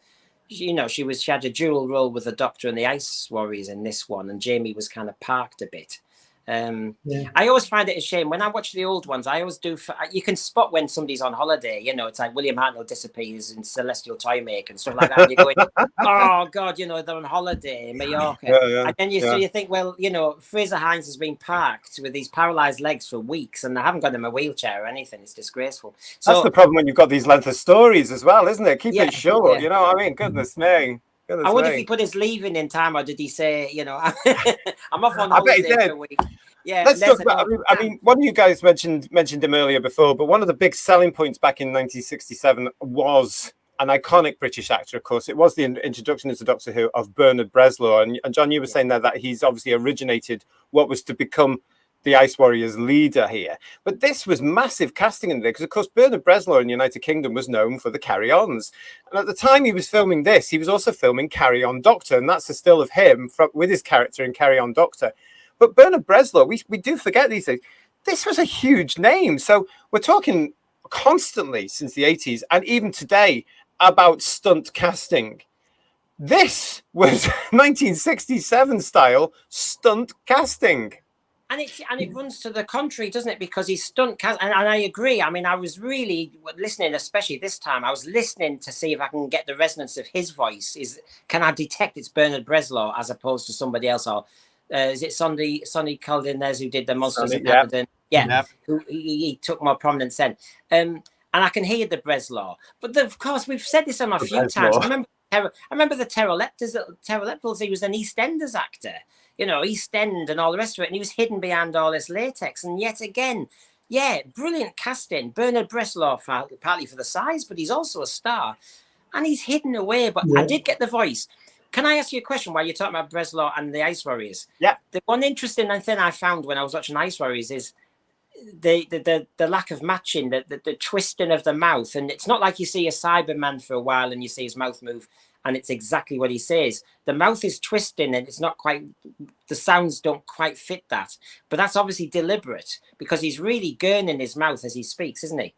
you know, she had a dual role with the Doctor and the Ice Warriors in this one, and Jamie was kind of parked a bit. I always find it a shame when I watch the old ones. I always do. You can spot when somebody's on holiday. You know, it's like William Hartnell disappears in Celestial Toymaker and stuff like that. And you're going, oh God, you know, they're on holiday in Mallorca. And then you think, well, you know, Fraser Hines has been parked with these paralyzed legs for weeks, and they haven't got him a wheelchair or anything. It's disgraceful. So that's the problem when you've got these length of stories as well, isn't it? Keep it short. You know what I mean? Goodness me. I wonder if he put his leaving in time, or did he say, you know, I'm off on holiday for a week. Yeah, let's talk about. I mean, one of you guys mentioned him earlier before, but one of the big selling points back in 1967 was an iconic British actor. Of course, it was the introduction into Doctor Who of Bernard Bresslaw, and John, you were saying there that he's obviously originated what was to become the Ice Warriors leader here. But this was massive casting in there, because of course Bernard Bresslaw in the United Kingdom was known for the Carry-Ons, and at the time he was filming this, he was also filming Carry On Doctor, and that's a still of him with his character in Carry On Doctor. But Bernard Bresslaw, we do forget these things. This was a huge name. So we're talking constantly since the 80s and even today about stunt casting. This was 1967 style stunt casting. And it runs to the contrary, doesn't it? Because he's stunt cast, and I agree. I mean, I was really listening, especially this time. I was listening to see if I can get the resonance of his voice. Can I detect it's Bernard Bresslaw as opposed to somebody else? Or is it Sonny Caldinez who did the Monsters of Aberdeen? Yeah. Who he took more prominence then. And I can hear the Bresslaw. But of course, we've said this on a few times. I remember the Pteroleptals. He was an EastEnders actor. You know, East End and all the rest of it. And he was hidden behind all this latex. And yet again, brilliant casting. Bernard Bresslaw, partly for the size, but he's also a star. And he's hidden away. But I did get the voice. Can I ask you a question while you're talking about Bresslaw and the Ice Warriors? Yeah. The one interesting thing I found when I was watching Ice Warriors is the lack of matching, the twisting of the mouth, and it's not like you see a Cyberman for a while and you see his mouth move and it's exactly what he says. The mouth is twisting and it's not quite, the sounds don't quite fit that. But that's obviously deliberate because he's really gurning his mouth as he speaks, isn't he?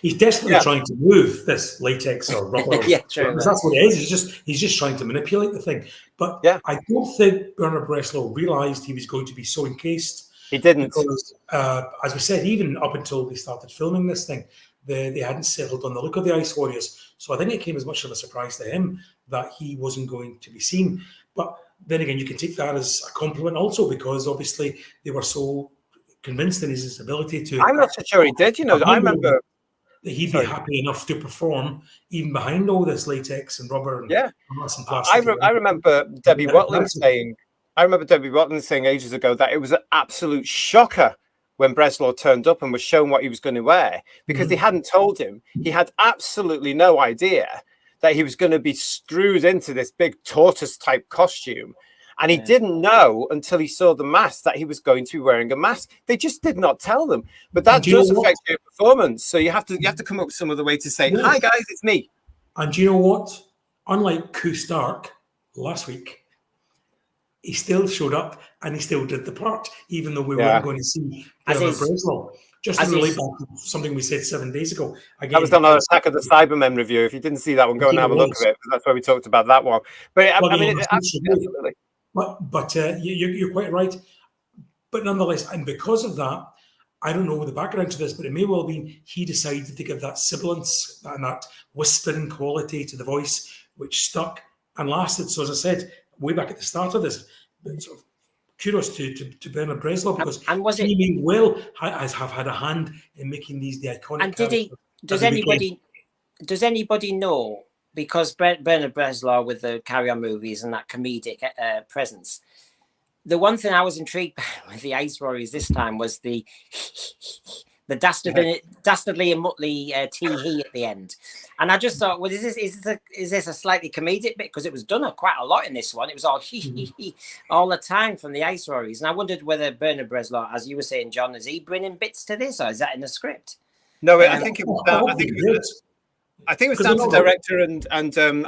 He's desperately trying to move this latex or rubber. Yeah, true. That's what it is. He's just trying to manipulate the thing. But I don't think Bernard Breslow realised he was going to be so encased. He didn't. Because, as we said, even up until they started filming this thing, they hadn't settled on the look of the Ice Warriors. So I think it came as much of a surprise to him that he wasn't going to be seen. But then again, you can take that as a compliment also, because obviously they were so convinced in his ability to... I'm not so sure he did, you know. I remember... that he'd be happy enough to perform even behind all this latex and rubber and glass and plastic. I remember Debbie Watling saying... I remember Debbie Watling saying ages ago that it was an absolute shocker when Breslow turned up and was shown what he was going to wear, because they hadn't told him. He had absolutely no idea that he was going to be screwed into this big tortoise-type costume. And he didn't know until he saw the mask that he was going to be wearing a mask. They just did not tell them. But that does affect your performance. So you have to come up with some other way to say, hi, guys, it's me. And do you know what? Unlike Koo Stark last week, he still showed up and he still did the part, even though we weren't going to see Breslow. Just to relate back to something we said 7 days ago. Again, that was on our Attack of the Cybermen review. If you didn't see that one, go and have a look at it, because that's where we talked about that one. But I mean, absolutely. But you're quite right. But nonetheless, and because of that, I don't know the background to this, but it may well be he decided to give that sibilance and that whispering quality to the voice, which stuck and lasted. So as I said, way back at the start of this, sort of kudos to Bernard Breslow, because he may well have had a hand in making these the iconic. And does anybody know, because Bernard Breslow with the Carry On movies and that comedic presence, the one thing I was intrigued by with the Ice Warriors this time was the dastardly and muttly tee-hee at the end. And I just thought, well, is this a slightly comedic bit? Because it was done quite a lot in this one. It was all hee all the time from the Ice Warriors. And I wondered whether Bernard Breslow, as you were saying, John, is he bringing bits to this, or is that in the script? No, I think it was I think it was down to director and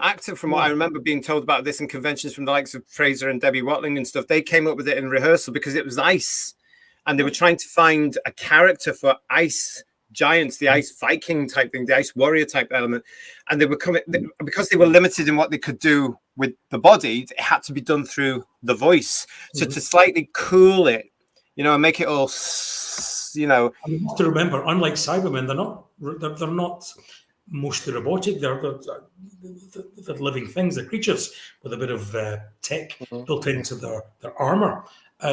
actor, from what I remember being told about this in conventions from the likes of Fraser and Debbie Watling and stuff. They came up with it in rehearsal because it was ice. And they were trying to find a character for ice giants, the ice Viking type thing, the ice warrior type element. And they were because they were limited in what they could do with the body, it had to be done through the voice. So to slightly cool it, and make it all, You have to remember, unlike Cybermen, they're not mostly robotic. They're living things, they're creatures with a bit of tech built into their armor.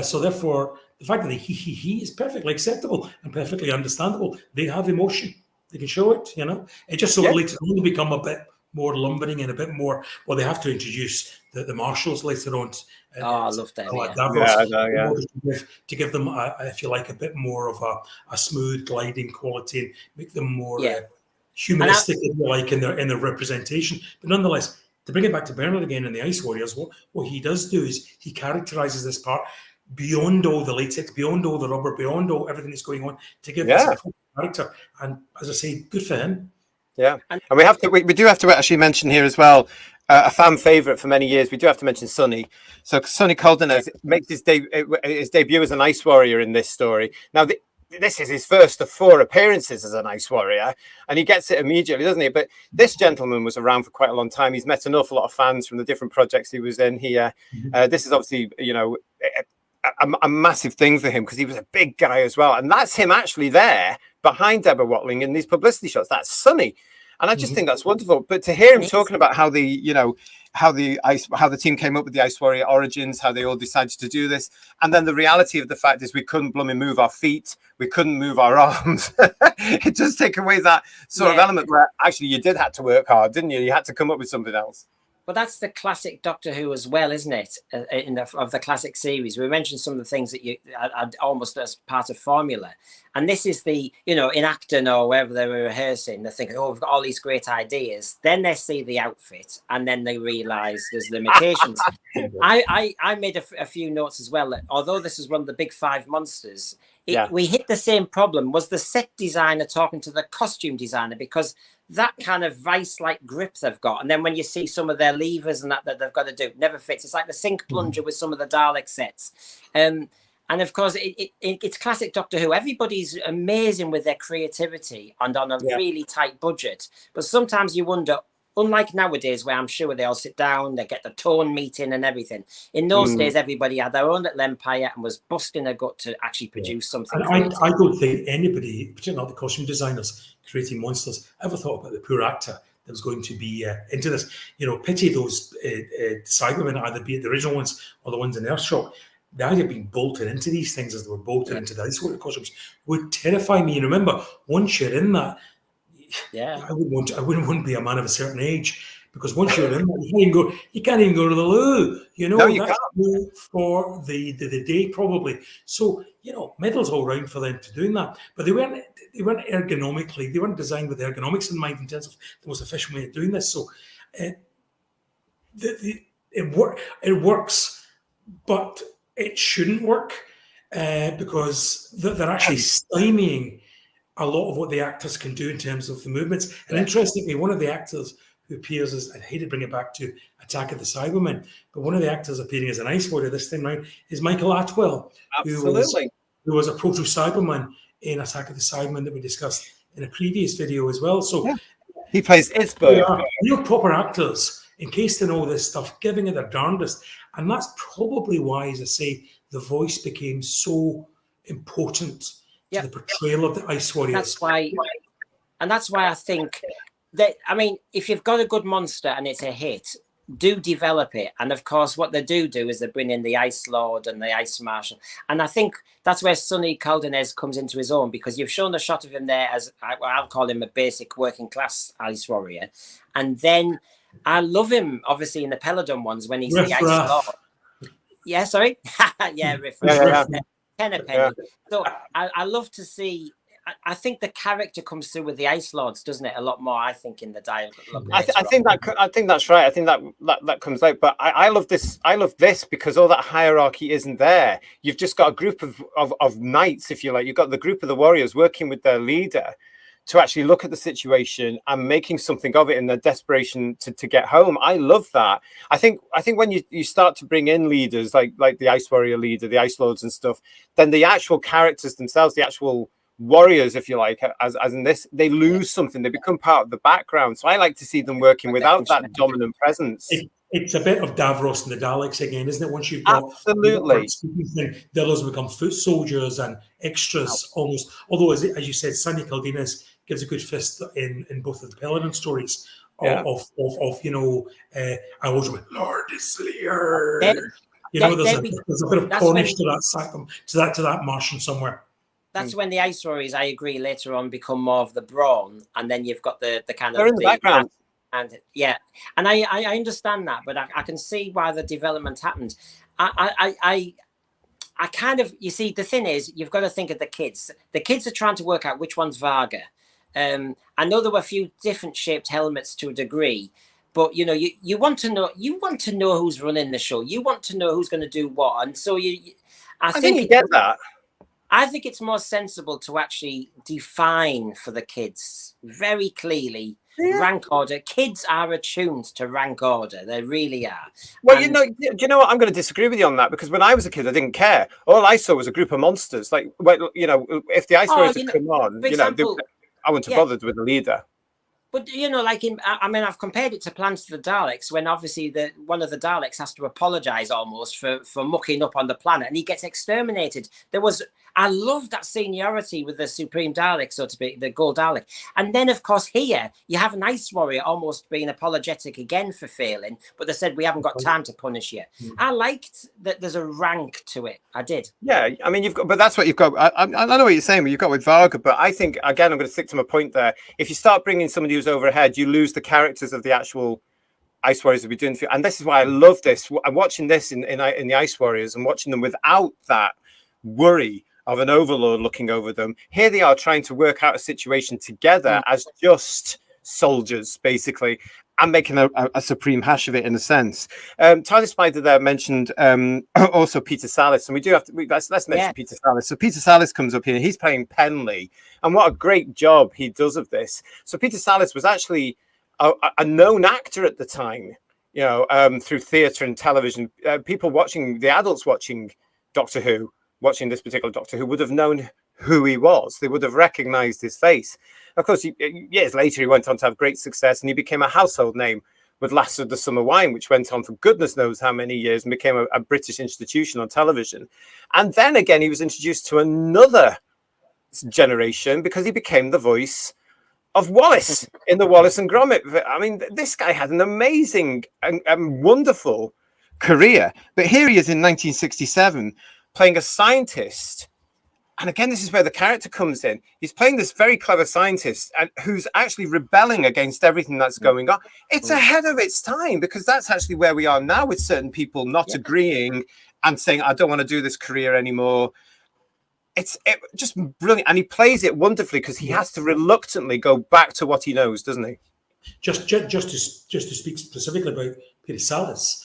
So therefore, the fact that the he is perfectly acceptable and perfectly understandable. They have emotion. They can show it, It just so later on will become a bit more lumbering and a bit more, well, they have to introduce the marshals later on. I love them. To give them, if you like, a bit more of a smooth gliding quality and make them more humanistic, if you like, in their representation. But nonetheless, to bring it back to Bernard again in the Ice Warriors, what he does do is he characterizes this part beyond all the latex, beyond all the rubber, beyond all everything that's going on, to give this a character. And as I say, good for him. Yeah, and we do have to actually mention here as well a fan favorite for many years. We do have to mention Sonny. So Sonny Coldenez makes his debut as an Ice Warrior in this story. Now this is his first of 4 appearances as an Ice Warrior, and he gets it immediately, doesn't he? But this gentleman was around for quite a long time. He's met an awful lot of fans from the different projects he was in here. This is obviously, a massive thing for him because he was a big guy as well. And that's him actually there behind Deborah Watling in these publicity shots. That's Sonny. And I just think that's wonderful. But to hear him talking about how the team came up with the Ice Warrior origins, how they all decided to do this, and then the reality of the fact is we couldn't blooming move our feet, we couldn't move our arms. It does take away that sort of element where actually you did have to work hard, didn't you? You had to come up with something else. But that's the classic Doctor Who as well, isn't it? Of the classic series, we mentioned some of the things that you are almost as part of formula, and this is the, you know, in Acton or wherever they were rehearsing, they're thinking, oh, we've got all these great ideas. Then they see the outfit, and then they realise there's limitations. I made a few notes as well. That although this is one of the big 5 monsters, we hit the same problem. Was the set designer talking to the costume designer, because that kind of vice-like grip they've got, and then when you see some of their levers and that they've got to do, never fits. It's like the sink plunger with some of the Dalek sets, and of course it's classic Doctor Who. Everybody's amazing with their creativity and on a really tight budget, but sometimes you wonder. Unlike nowadays, where I'm sure they all sit down, they get the tone meeting and everything. In those days, everybody had their own little empire and was busting their gut to actually produce something. And I don't think anybody, particularly the costume designers creating monsters, ever thought about the poor actor that was going to be into this. You know, pity those Cybermen, either be it the original ones or the ones in Earthshock. The idea of being bolted into these things as they were bolted into the ice water costumes would terrify me. And remember, once you're in that, I wouldn't want to be a man of a certain age, because once you're in that, you can't even go to the loo. You know, you that's can't. For the day probably. So, you know, medals all round for them to doing that, but they weren't ergonomically. They weren't designed with ergonomics in mind in terms of the most efficient way of doing this. So, it works, but it shouldn't work because they're actually stymieing a lot of what the actors can do in terms of the movements. And interestingly, one of the actors who appears as, I hate to bring it back to Attack of the Cybermen, but one of the actors appearing as an Ice Warrior this time round is Michael Atwell, who was a proto-Cyberman in Attack of the Cybermen that we discussed in a previous video as well. So he plays Isberg. They are real proper actors, encased in all this stuff, giving it their darndest. And that's probably why, as I say, the voice became so important to the portrayal of the Ice Warriors. That's why I think that, I mean, if you've got a good monster and it's a hit, do develop it. And of course, what they do is they bring in the Ice Lord and the Ice Marshal. And I think that's where Sonny Caldenez comes into his own, because you've shown a shot of him there as, I'll call him a basic working class Ice Warrior. And then I love him, obviously, in the Peladon ones when he's the Ice Lord. Yeah, sorry. Riff. Penny. So I love to see. I think the character comes through with the Ice Lords, doesn't it? A lot more, I think, in the dialogue. I think that's right. I think that comes out. But I love this. I love this because all that hierarchy isn't there. You've just got a group of knights, if you like. You've got the group of the warriors working with their leader to actually look at the situation and making something of it in their desperation to get home. I love that. I think when you start to bring in leaders like the Ice Warrior leader, the Ice Lords and stuff, then the actual characters themselves, the actual warriors, if you like, as in this, they lose something. They become part of the background. So I like to see them working without that dominant presence. It's a bit of Davros and the Daleks again, isn't it? Once you've got absolutely, the others become foot soldiers and extras almost. Although, as you said, Sandy Caldenas gives a good fist in both of the Peladon stories of you know, I was with Lord Slayer. You know, there's a bit of Cornish to that Martian somewhere. That's when the Ice Warriors, I agree, later on become more of the brawn, and then you've got the kind of they're in the background. And and I understand that, but I can see why the development happened. I kind of, you see, the thing is, you've got to think of the kids. The kids are trying to work out which one's Varga. I know there were a few different shaped helmets to a degree, but you know, you want to know who's running the show. You want to know who's going to do what, and so I think you get that. I think it's more sensible to actually define for the kids very clearly rank order. Kids are attuned to rank order. They really are. Well, do you know what? I'm going to disagree with you on that, because when I was a kid, I didn't care. All I saw was a group of monsters. Like, you know, if the Ice Warriors had come on, example, I wouldn't have bothered with the leader. But, you know, like, I've compared it to Plants of the Daleks, when obviously one of the Daleks has to apologise almost for mucking up on the planet, and he gets exterminated. I love that seniority with the Supreme Dalek, so to speak, the Gold Dalek. And then, of course, here, you have an Ice Warrior almost being apologetic again for failing, but they said, we haven't got time to punish you. I liked that there's a rank to it. I did. Yeah, I mean, but that's what you've got. I know what you're saying, but you've got with Varga, but I think, again, I'm going to stick to my point there. If you start bringing somebody who's overhead, you lose the characters of the actual Ice Warriors would be doing. And this is why I love this. I'm watching this in the Ice Warriors and watching them without that worry of an overlord looking over them. Here they are trying to work out a situation together as just soldiers, basically, and making a supreme hash of it in a sense. Tyler Spider there mentioned also Peter Sallis, and we do have to let's mention Peter Sallis. So Peter Sallis comes up here. He's playing Penley, and what a great job he does of this. So Peter Sallis was actually a known actor at the time, you know, through theatre and television. People watching, the adults watching Doctor Who, watching this particular Doctor Who, would have known who he was. They would have recognized his face. Of course, years later, he went on to have great success, and he became a household name with Last of the Summer Wine, which went on for goodness knows how many years and became a British institution on television. And then again, he was introduced to another generation because he became the voice of Wallace in the Wallace and Gromit. I mean, this guy had an amazing and wonderful career. But here he is in 1967 playing a scientist. And again, this is where the character comes in. He's playing this very clever scientist who's actually rebelling against everything that's going on. It's ahead of its time, because that's actually where we are now with certain people not agreeing and saying, I don't want to do this career anymore. It's just brilliant. And he plays it wonderfully because he has to reluctantly go back to what he knows, doesn't he? Just to speak specifically about Peter Sallis,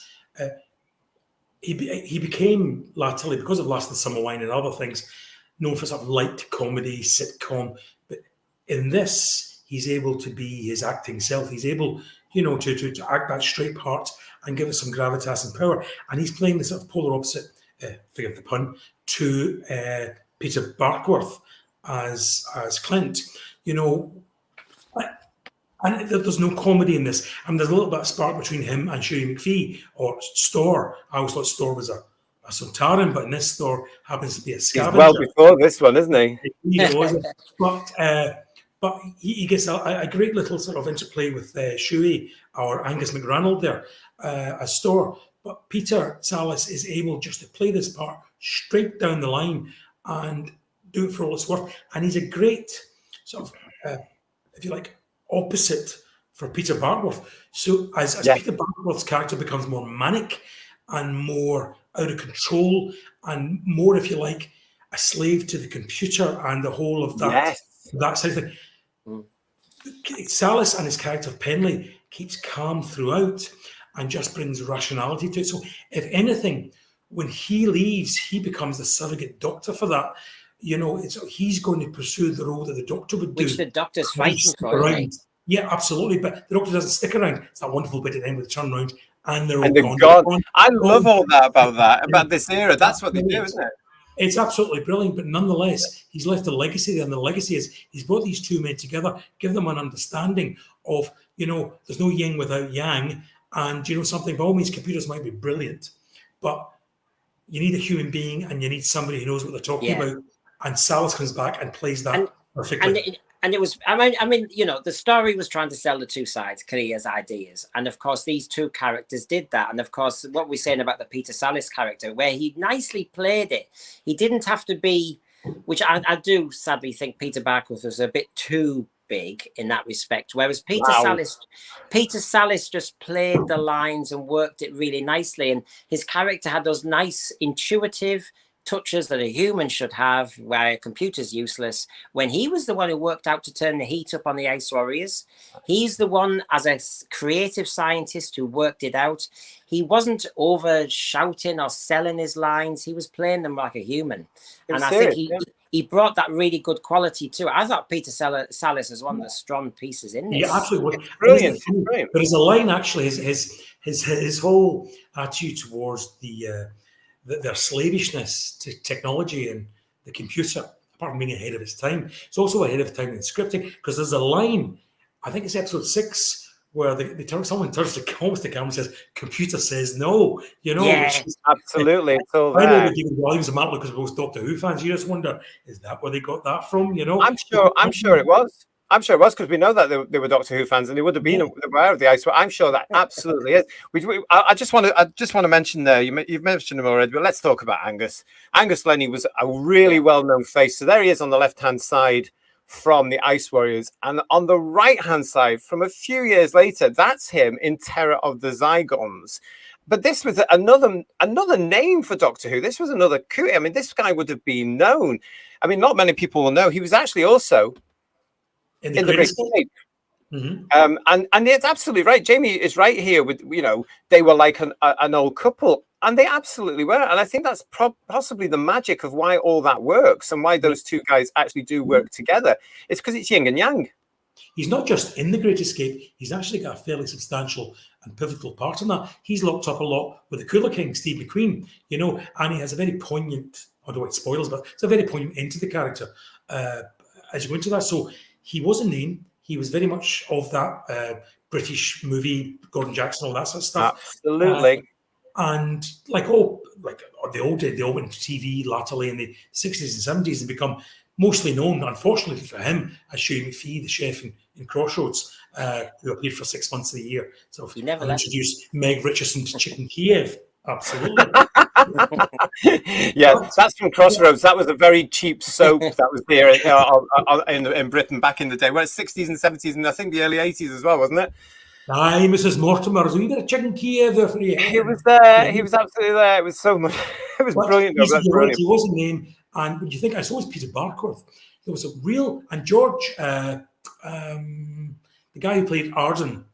he became latterly, because of Last of the Summer Wine and other things, known for sort of light comedy, sitcom. But in this, he's able to be his acting self. He's able, you know, to act that straight part and give it some gravitas and power. And he's playing the sort of polar opposite, forgive the pun, to Peter Barkworth as Clint. You know, and there's no comedy in this. And there's a little bit of spark between him and Shirley McPhee, or Storr. I always thought Storr was a Sontaran, but in this Storr happens to be a scavenger. He's well before this one, isn't he? But he gets a great little sort of interplay with Shuey or Angus McRanald there as Storr. But Peter Sallis is able just to play this part straight down the line and do it for all it's worth. And he's a great sort of, if you like, opposite for Peter Barkworth. So as Peter Barkworth's character becomes more manic and more out of control and more, if you like, a slave to the computer and the whole of that side of thing. Sallis and his character of Penley keeps calm throughout and just brings rationality to it. So if anything, when he leaves, he becomes the surrogate doctor for that. You know, he's going to pursue the role that the doctor would do. Which the doctor's fighting for, right? Yeah, absolutely. But the doctor doesn't stick around. It's that wonderful bit at the end with the turnaround. And they're all gone. I love all that about this era. That's what they do, isn't it? It's absolutely brilliant, but nonetheless, he's left a legacy there, and the legacy is he's brought these two men together, give them an understanding of, you know, there's no yin without yang, and, you know, something, by all means, computers might be brilliant, but you need a human being, and you need somebody who knows what they're talking about, and Sallis comes back and plays that perfectly. And it was, I mean, you know, the story was trying to sell the two sides, careers, ideas. And of course, these two characters did that. And of course, what we're saying about the Peter Sallis character, where he nicely played it, he didn't have to be, which I do sadly think Peter Barkworth was a bit too big in that respect. Whereas Peter Sallis just played the lines and worked it really nicely. And his character had those nice, intuitive touches that a human should have, where a computer's useless. When he was the one who worked out to turn the heat up on the Ice Warriors, he's the one, as a creative scientist, who worked it out. He wasn't over shouting or selling his lines. He was playing them like a human. And I think he brought that really good quality to it. I thought Peter Sallis was one of the strong pieces in this. Yeah, absolutely. Brilliant. But as a line, actually, his whole attitude towards their slavishness to technology and the computer, apart from being ahead of its time, it's also ahead of time in scripting, because there's a line, I think it's episode 6, where someone turns to almost the camera and says, "Computer says no," you know. Yes, absolutely. It's all I know there. we're giving volumes of Matt because we're both Doctor Who fans. You just wonder, is that where they got that from? You know, I'm sure it was. I'm sure it was, because we know that they were Doctor Who fans, and they would have been aware of the Ice. I'm sure that absolutely is. I just want to mention there. You've mentioned him already, but let's talk about Angus. Angus Lenny was a really well-known face. So there he is on the left-hand side from the Ice Warriors. And on the right-hand side, from a few years later, that's him in Terror of the Zygons. But this was another name for Doctor Who. This was another coup. I mean, this guy would have been known. I mean, not many people will know. He was actually also in the Great Escape. And it's absolutely right. Jamie is right here with, you know, they were like an old couple, and they absolutely were. And I think that's possibly the magic of why all that works and why those two guys actually do work together. It's because it's yin and yang. He's not just in the Great Escape, he's actually got a fairly substantial and pivotal part in that. He's locked up a lot with the Cooler King, Steve McQueen, you know, and he has a very poignant, I don't want spoilers, but it's a very poignant into the character as you go into that. So he was a name. He was very much of that British movie, Gordon Jackson, all that sort of stuff. Absolutely. And the old days, they all went to TV latterly in the 60s and 70s and become mostly known, unfortunately for him, as Shuey McPhee, the chef in Crossroads, who appeared for 6 months of the year. So he never introduced Meg Richardson to Chicken Kiev. Absolutely. Yeah, that's from Crossroads. That was a very cheap soap that was there in Britain back in the day. Well, it's 60s and 70s, and I think the early 80s as well, wasn't it? Aye, Mrs. Mortimer, was a wee bit of Chicken Kiev there for you. He was there. He was absolutely there. It was so much. It was brilliant. He was a name. And when you think, I saw it was Peter Barkworth. There was a real, and George, the guy who played Arden.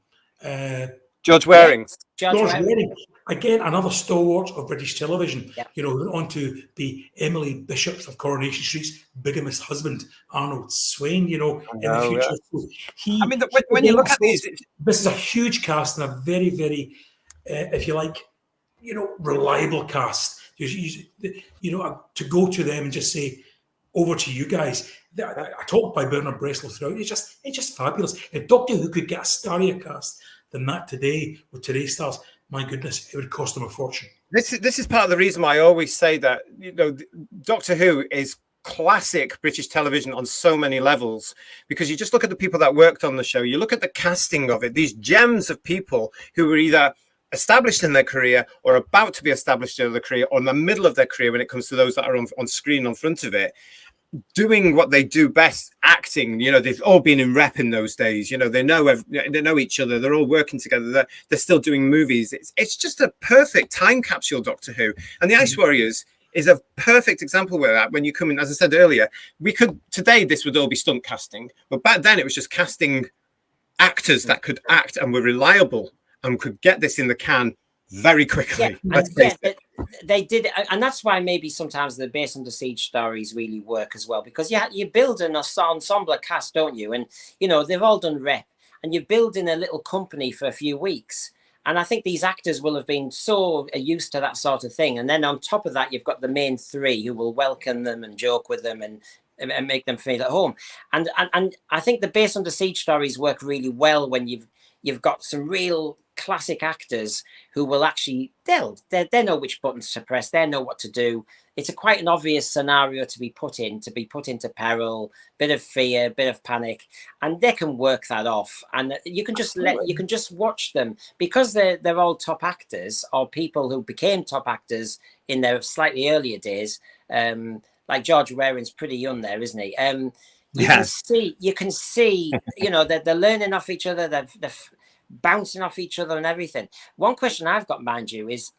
George Waring. George Waring. Again, another stalwart of British television. Yep. You know, went on to be Emily Bishop's of Coronation Street's bigamist husband, Arnold Swain, you know, in the future. Yeah. I mean, when you look at these... This is a huge cast and a very, very, if you like, you know, reliable cast. You know, to go to them and just say, over to you guys. I talked by Bernard Breslow throughout. It's just fabulous. If Doctor Who could get a starrier cast than that today with today's stars, my goodness, it would cost them a fortune. This is part of the reason why I always say that, you know, Doctor Who is classic British television on so many levels, because you just look at the people that worked on the show, you look at the casting of it, these gems of people who were either established in their career or about to be established in their career or in the middle of their career when it comes to those that are on screen on front of it, doing what they do best, acting. You know, they've all been in rep in those days. You know, they know each other. They're all working together. They're still doing movies. It's just a perfect time capsule, Doctor Who. And the Ice Warriors is a perfect example where that, when you come in, as I said earlier, today this would all be stunt casting, but back then it was just casting actors that could act and were reliable and could get this in the can very quickly. They did, and that's why maybe sometimes the Base Under Siege stories really work as well, because you build an ensemble cast, don't you? And you know, they've all done rep, and you're building a little company for a few weeks. And I think these actors will have been so used to that sort of thing. And then on top of that, you've got the main three who will welcome them and joke with them and make them feel at home. And I think the Base Under Siege stories work really well when you've got some real classic actors who will actually they know which buttons to press, they know what to do. It's quite an obvious scenario to be put into peril, bit of fear, bit of panic, and they can work that off. And you can just watch them, because they're all top actors or people who became top actors in their slightly earlier days. Like George Waring's pretty young there, isn't he? You can see, you know, they're learning off each other. They're bouncing off each other and everything. One question I've got, mind you, is,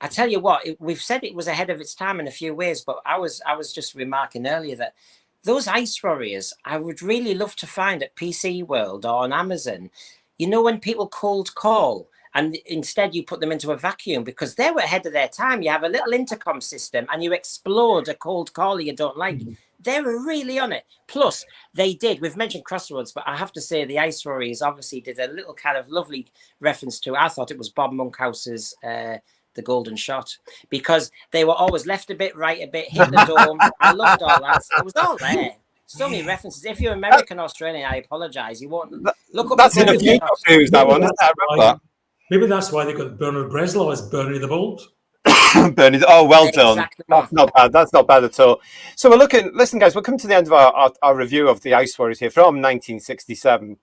I tell you what, we've said it was ahead of its time in a few ways, but I was just remarking earlier that those Ice Warriors, I would really love to find at PC World or on Amazon. You know, when people cold call and instead you put them into a vacuum, because they were ahead of their time. You have a little intercom system and you explode a cold caller you don't like. They were really on it. Plus, we've mentioned Crossroads, but I have to say the Ice Warriors obviously did a little kind of lovely reference to, I thought it was Bob Monkhouse's The Golden Shot, because they were always left a bit, right a bit, hit the dome. I loved all that. It was all there. So many references. If you're American or Australian, I apologise. You won't look up. That's in a few news, that one. Maybe that's why they got Bernard Breslow as Bernie the Bold. Bernie, oh, well done. Exactly. That's not bad. That's not bad at all. So listen, guys, we're coming to the end of our review of the Ice Warriors here from 1967.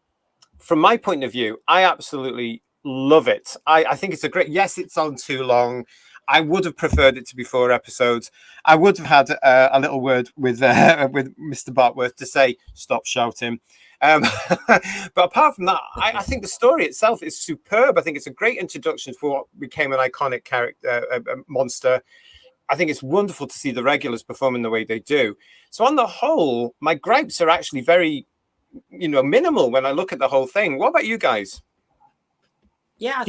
From my point of view, I absolutely love it. I think it's a great, yes, it's on too long. I would have preferred it to be 4 episodes. I would have had a little word with Mr. Bartworth to say, stop shouting. But apart from that, I think the story itself is superb. I think it's a great introduction for what became an iconic character, monster. I think it's wonderful to see the regulars performing the way they do. So on the whole, my gripes are actually very, minimal when I look at the whole thing. What about you guys? Yeah,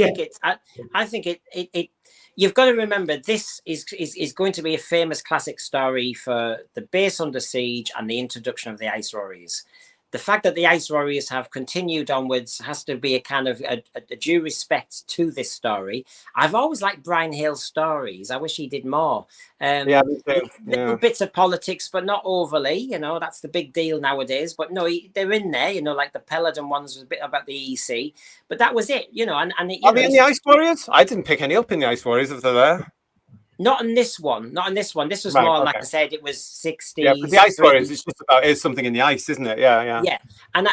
I think it. You've got to remember, this is going to be a famous classic story for the base Under Siege and the introduction of the Ice Warriors. The fact that the Ice Warriors have continued onwards has to be a kind of a due respect to this story. I've always liked Brian Hale's stories. I wish he did more. Yeah, me too. Little bits of politics, but not overly. That's the big deal nowadays. But no, they're in there. Like the Peladon ones was a bit about the EC, but that was it. Are they in the Ice Warriors? I didn't pick any up in the Ice Warriors if they're there. Not in this one. Not in this one. This was Right, more, okay. like I said, it was 60s. Yeah, but the Ice Warriors, it's just about something in the ice, isn't it? Yeah. Yeah, and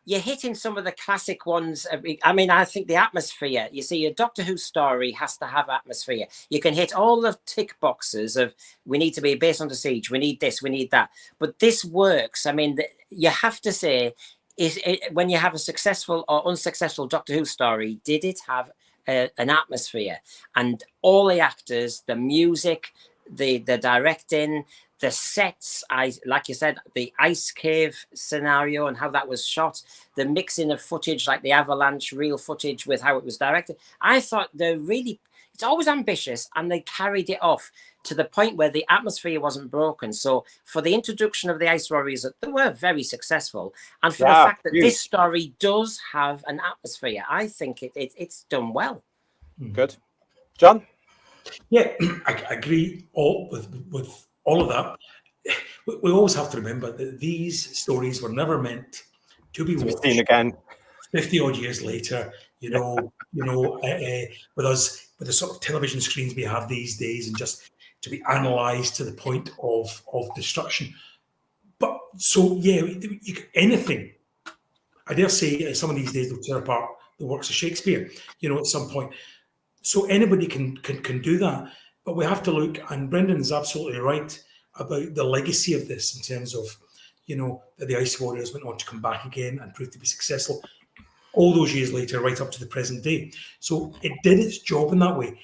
you're hitting some of the classic ones. I mean, I think the atmosphere. You see, a Doctor Who story has to have atmosphere. You can hit all the tick boxes of we need to be based Under Siege. We need this. We need that. But this works. I mean, you have to say, when you have a successful or unsuccessful Doctor Who story, did it have an atmosphere? And all the actors, the music, the directing, the sets, like you said, the ice cave scenario and how that was shot, the mixing of footage, like the avalanche real footage with how it was directed. I thought it's always ambitious, and they carried it off to the point where the atmosphere wasn't broken. So for the introduction of the Ice Warriors, they were very successful. And for the fact that this story does have an atmosphere, I think it's done well. Good. John? Yeah, I agree with all of that. We always have to remember that these stories were never meant to be watched seen again 50 odd years later. With the sort of television screens we have these days, and just to be analysed to the point of destruction. But so anything. I dare say some of these days they'll tear apart the works of Shakespeare. At some point. So anybody can do that. But we have to look, and Brendan is absolutely right about the legacy of this in terms of, that the Ice Warriors went on to come back again and prove to be successful all those years later, right up to the present day. So it did its job in that way.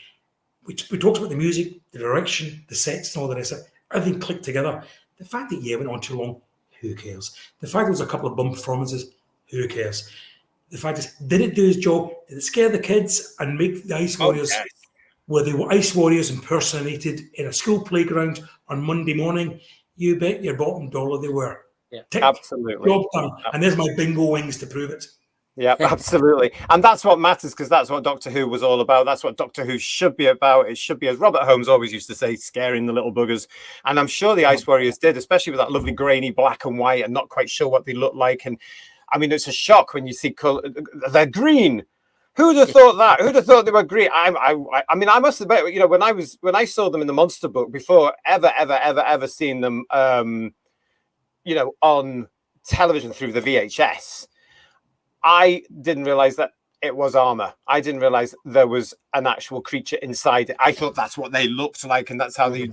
We talked about the music, the direction, the sets, and all the rest of it. Everything clicked together. The fact that went on too long, who cares? The fact there was a couple of bum performances, who cares? The fact is, did it do its job? Did it scare the kids and make the Ice Warriors? Okay. Were the Ice Warriors impersonated in a school playground on Monday morning? You bet your bottom dollar they were. Yeah, absolutely. Job done. And there's my bingo wings to prove it. Yeah, absolutely. And that's what matters, because that's what Doctor Who was all about. That's what Doctor Who should be about. It should be, as Robert Holmes always used to say, scaring the little buggers. And I'm sure the Ice Warriors did, especially with that lovely grainy black and white and not quite sure what they look like. And I mean, it's a shock when you see they're green. Who'd have thought that? Who'd have thought they were green? I mean, I must admit, when I saw them in the Monster book before ever seeing them, on television through the VHS, I didn't realize that it was armor. I didn't realize there was an actual creature inside it. I thought that's what they looked like, and that's how they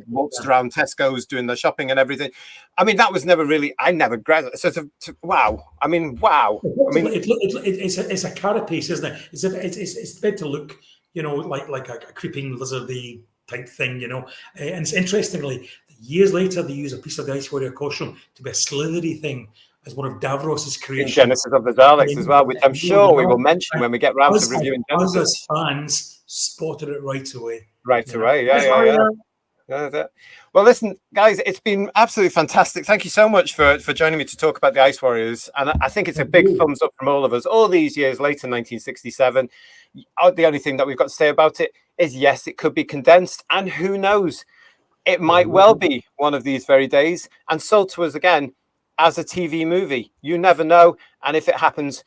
walked around Tesco's doing their shopping and everything. I mean, that was never really. I never grabbed it. So wow. I mean, wow. I mean, it's a carapace, isn't it? It's meant to look, like a creeping lizardy type thing, And it's interestingly, years later they use a piece of the Ice Warrior costume to be a slithery thing, as one of Davros's creations. Genesis of the Daleks as well, which I'm sure we will mention when we get round to reviewing Genesis. Us as fans spotted it right away. Yeah. Well, listen, guys, it's been absolutely fantastic. Thank you so much for joining me to talk about the Ice Warriors. And I think it's a big thumbs up from all of us. All these years later, 1967, the only thing that we've got to say about it is, yes, it could be condensed. And who knows? It might well be one of these very days and sold to us again as a TV movie. You never know. And if it happens,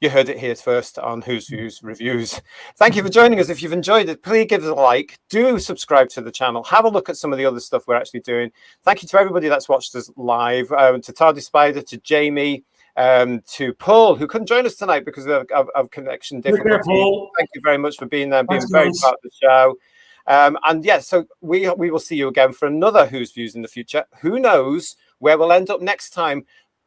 you heard it here first on Who's Reviews. Thank you for joining us. If you've enjoyed it, please give us a like. Do subscribe to the channel. Have a look at some of the other stuff we're actually doing. Thank you to everybody that's watched us live, to Tardy Spider, to Jamie, to Paul, who couldn't join us tonight because of connection difficulties. Thank you very much for being there, being very part of the show. And yeah, so we will see you again for another Who's Views in the future. Who knows where we'll end up next time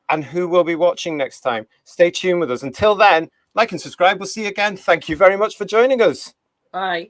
and who we'll be watching next time. Stay tuned with us. Until then, like and subscribe. We'll see you again. Thank you very much for joining us. Bye.